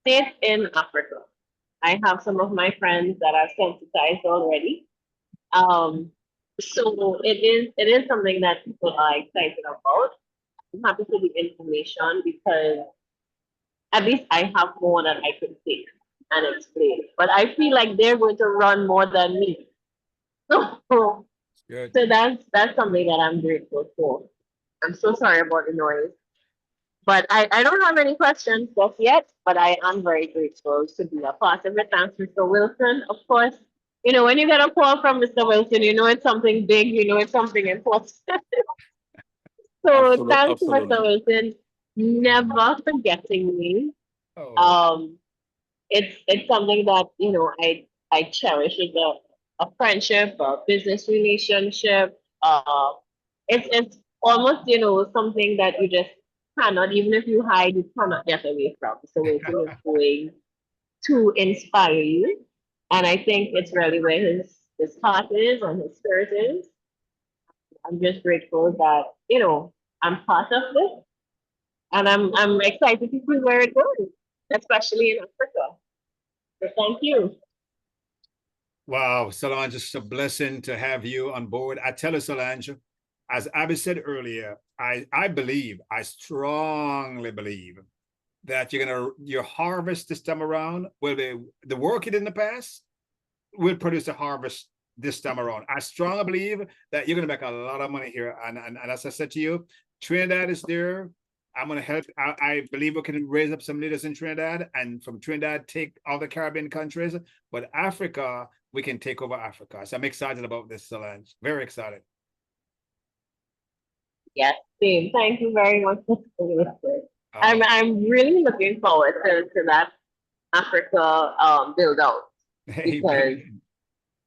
states in Africa. I have some of my friends that are sensitized already. So it is something that people are excited about. I'm happy for the information because at least I have more that I could take and explain. But I feel like they're going to run more than me. So that's something that I'm grateful for. I'm so sorry about the noise. But I don't have any questions just yet, but I am very grateful to be a part of it. Thanks, Mr. Wilson. Of course, you know, when you get a call from Mr. Wilson, you know it's something big, you know it's something important. So thanks, Mr. Wilson. Never forgetting me. It's something that, you know, I cherish as a friendship, a business relationship. It's almost, you know, something that you just cannot, even if you hide, you cannot get away from. So it's going to inspire you. And I think it's really where his heart is and his spirit is. I'm just grateful that, you know, I'm part of this. And I'm excited to see where it goes, especially in Africa. So thank you. Wow, Solange, it's a blessing to have you on board. I tell you, Solange, as Abby said earlier, I believe, I strongly believe that your harvest this time around will be the work you did in the past will produce a harvest this time around. I strongly believe that you're gonna make a lot of money here. And as I said to you, Trinidad is there. I'm gonna help. I believe we can raise up some leaders in Trinidad, and from Trinidad take all the Caribbean countries. But Africa, we can take over Africa. So I'm excited about this, Solange. Very excited. Yes, same. Thank you very much. I'm really looking forward to that Africa build out because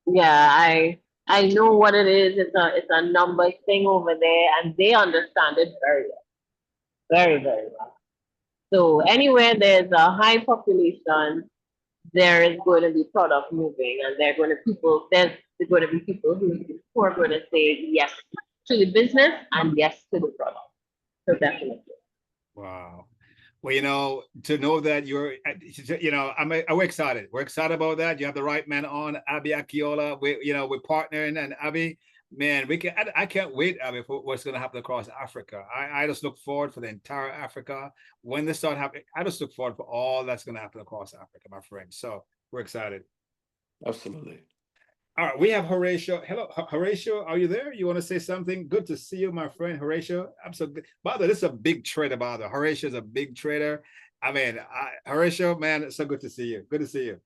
yeah, I know what it is. It's a numbers thing over there, and they understand it very well, very very well. So anywhere there's a high population, there is going to be product moving, and there's going to be people who are going to say yes to the business and yes to the product. So definitely. Wow. Well, to know that you're, we're excited. We're excited about that. You have the right man on, Abbey Ikeola. We're partnering, and Abbey, man, I can't wait, Abbey, for what's going to happen across Africa. I just look forward for the entire Africa. When this start happening, I just look forward for all that's going to happen across Africa, my friend. So we're excited. Absolutely. All right, we have Horatio. Hello, Horatio, are you there? You want to say something? Good to see you, my friend, Horatio. I'm so good. By the way, this is a big trader, by the way. Horatio is a big trader. I mean, Horatio, man, it's so good to see you. Good to see you.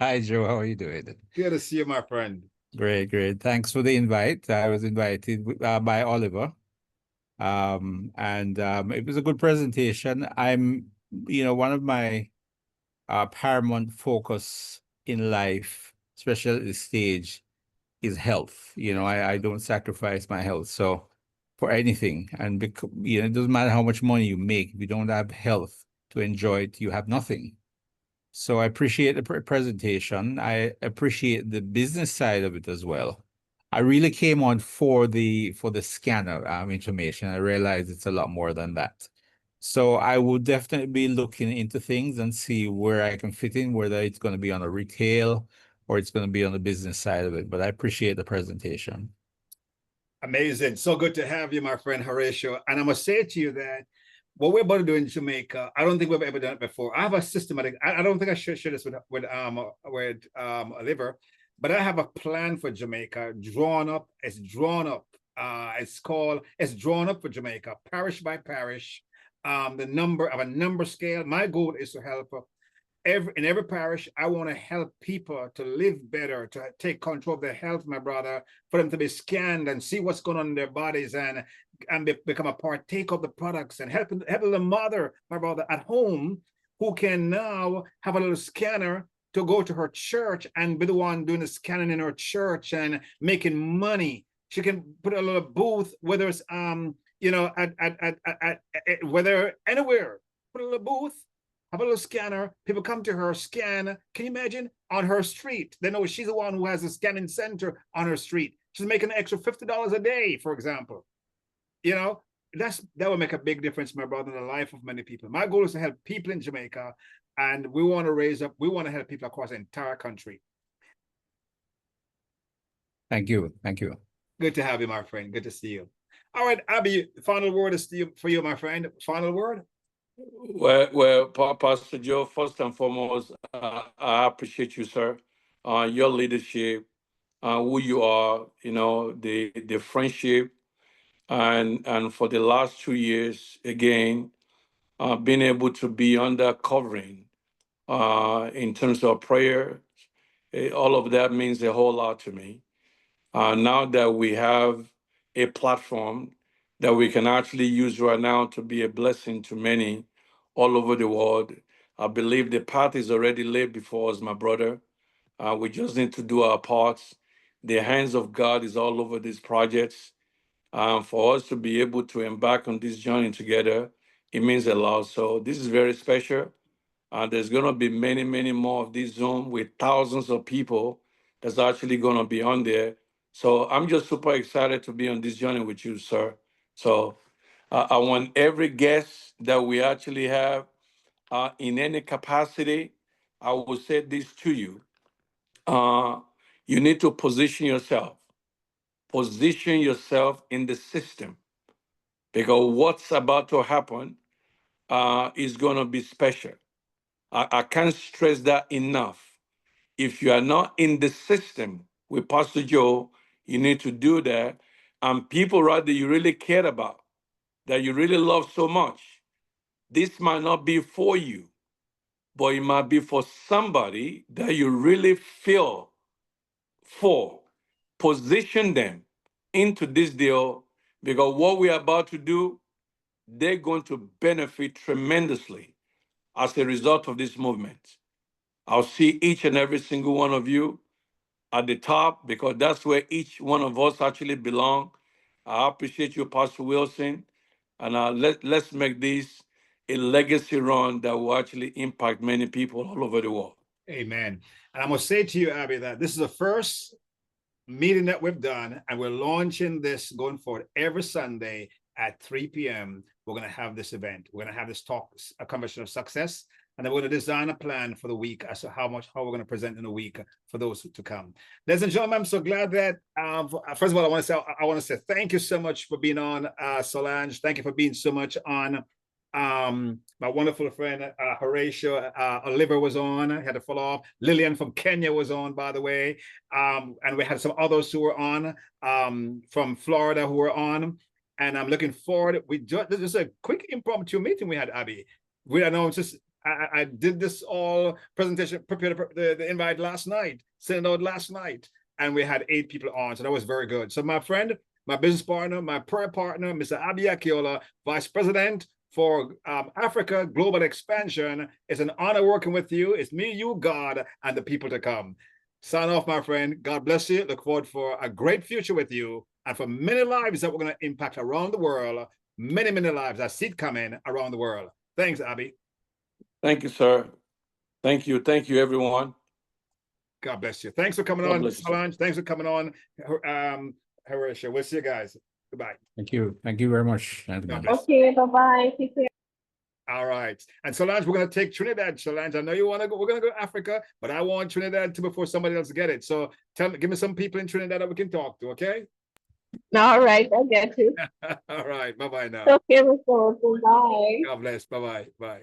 Hi, Joe. How are you doing? Good to see you, my friend. Great, great. Thanks for the invite. I was invited by Oliver. And it was a good presentation. One of my paramount focus in life, especially at this stage, is health. I don't sacrifice my health for anything. And it doesn't matter how much money you make, if you don't have health to enjoy it, you have nothing. So I appreciate the presentation. I appreciate the business side of it as well. I really came on for the scanner information. I realized it's a lot more than that. So I will definitely be looking into things and see where I can fit in, whether it's going to be on a retail or it's going to be on the business side of it. But I appreciate the presentation. Amazing. So good to have you, my friend Horatio. And I must say to you that what we're about to do in Jamaica, I don't think we've ever done it before. I have a systematic, I don't think I should share this with Oliver, but I have a plan for Jamaica drawn up. It's drawn up. It's drawn up for Jamaica, parish by parish. The number of a number scale. My goal is to help in every parish. I want to help people to live better, to take control of their health, my brother, for them to be scanned and see what's going on in their bodies and become a partake of the products, and helping the mother, my brother, at home, who can now have a little scanner to go to her church and be the one doing the scanning in her church and making money. She can put a little booth, whether it's whether anywhere, put a little booth, have a little scanner. People come to her, scan. Can you imagine? On her street, they know she's the one who has a scanning center on her street. She's making an extra $50 a day, for example. That will make a big difference, my brother, in the life of many people. My goal is to help people in Jamaica, and we want to help people across the entire country. Thank you. Good to have you, my friend. Good to see you. All right, Abbey, final word is for you, my friend. Final word. Well, Pastor Joe, first and foremost, I appreciate you, sir. Your leadership, who you are, the friendship, and for the last 2 years, again, being able to be under covering in terms of prayer, all of that means a whole lot to me. Now that we have a platform that we can actually use right now to be a blessing to many all over the world, I believe the path is already laid before us, my brother. We just need to do our parts. The hands of God is all over these projects. For us to be able to embark on this journey together, it means a lot. So this is very special. There's going to be many, many more of this Zoom with thousands of people that's actually going to be on there. So I'm just super excited to be on this journey with you, sir. So I want every guest that we actually have in any capacity, I will say this to you. You need to position yourself. Position yourself in the system, because what's about to happen is going to be special. I can't stress that enough. If you are not in the system with Pastor Joe, you need to do that. And people, right, that you really care about, that you really love so much, this might not be for you, but it might be for somebody that you really feel for. Position them into this deal, because what we're about to do, they're going to benefit tremendously as a result of this movement. I'll see each and every single one of you at the top, because that's where each one of us actually belong. I appreciate you, Pastor Wilson, and let's make this a legacy run that will actually impact many people all over the world. Amen. And I must say to you, Abbey, that this is the first meeting that we've done, and we're launching this going forward every Sunday at 3 p.m. We're going to have this event. We're going to have this talk, a conversation of success. And then we're going to design a plan for the week as to how we're going to present in a week for those to come. Ladies and gentlemen, I'm so glad that, first of all, I want to say thank you so much for being on, Solange. Thank you for being so much on. My wonderful friend, Horatio, Oliver was on. I had to follow up. Lillian from Kenya was on, by the way. And we had some others who were on, from Florida who were on. And I'm looking forward. This is a quick impromptu meeting we had, Abby. I did this all presentation, prepared the invite last night, sent it out last night, and we had 8 people on, so that was very good. So my friend, my business partner, my prayer partner, Mr. Abbey Ikeola, Vice President for Africa Global Expansion. It's an honor working with you. It's me, you, God, and the people to come. Sign off, my friend. God bless you. Look forward for a great future with you and for many lives that we're going to impact around the world. Many, many lives. I see it coming around the world. Thanks, Abby. Thank you, sir. Thank you. Thank you, everyone. God bless you. Thanks for coming on, Solange. Thanks for coming on, Horatio. We'll see you guys. Goodbye. Thank you. Thank you very much. Okay, bye-bye. Take care. All right. And Solange, we're going to take Trinidad. Solange, I know you want to go. We're going to go to Africa, but I want Trinidad too before somebody else get it. So give me some people in Trinidad that we can talk to, okay? All right, I get you. All right. Bye-bye now. Okay, Mr. Bye. God bless. Bye-bye. Bye.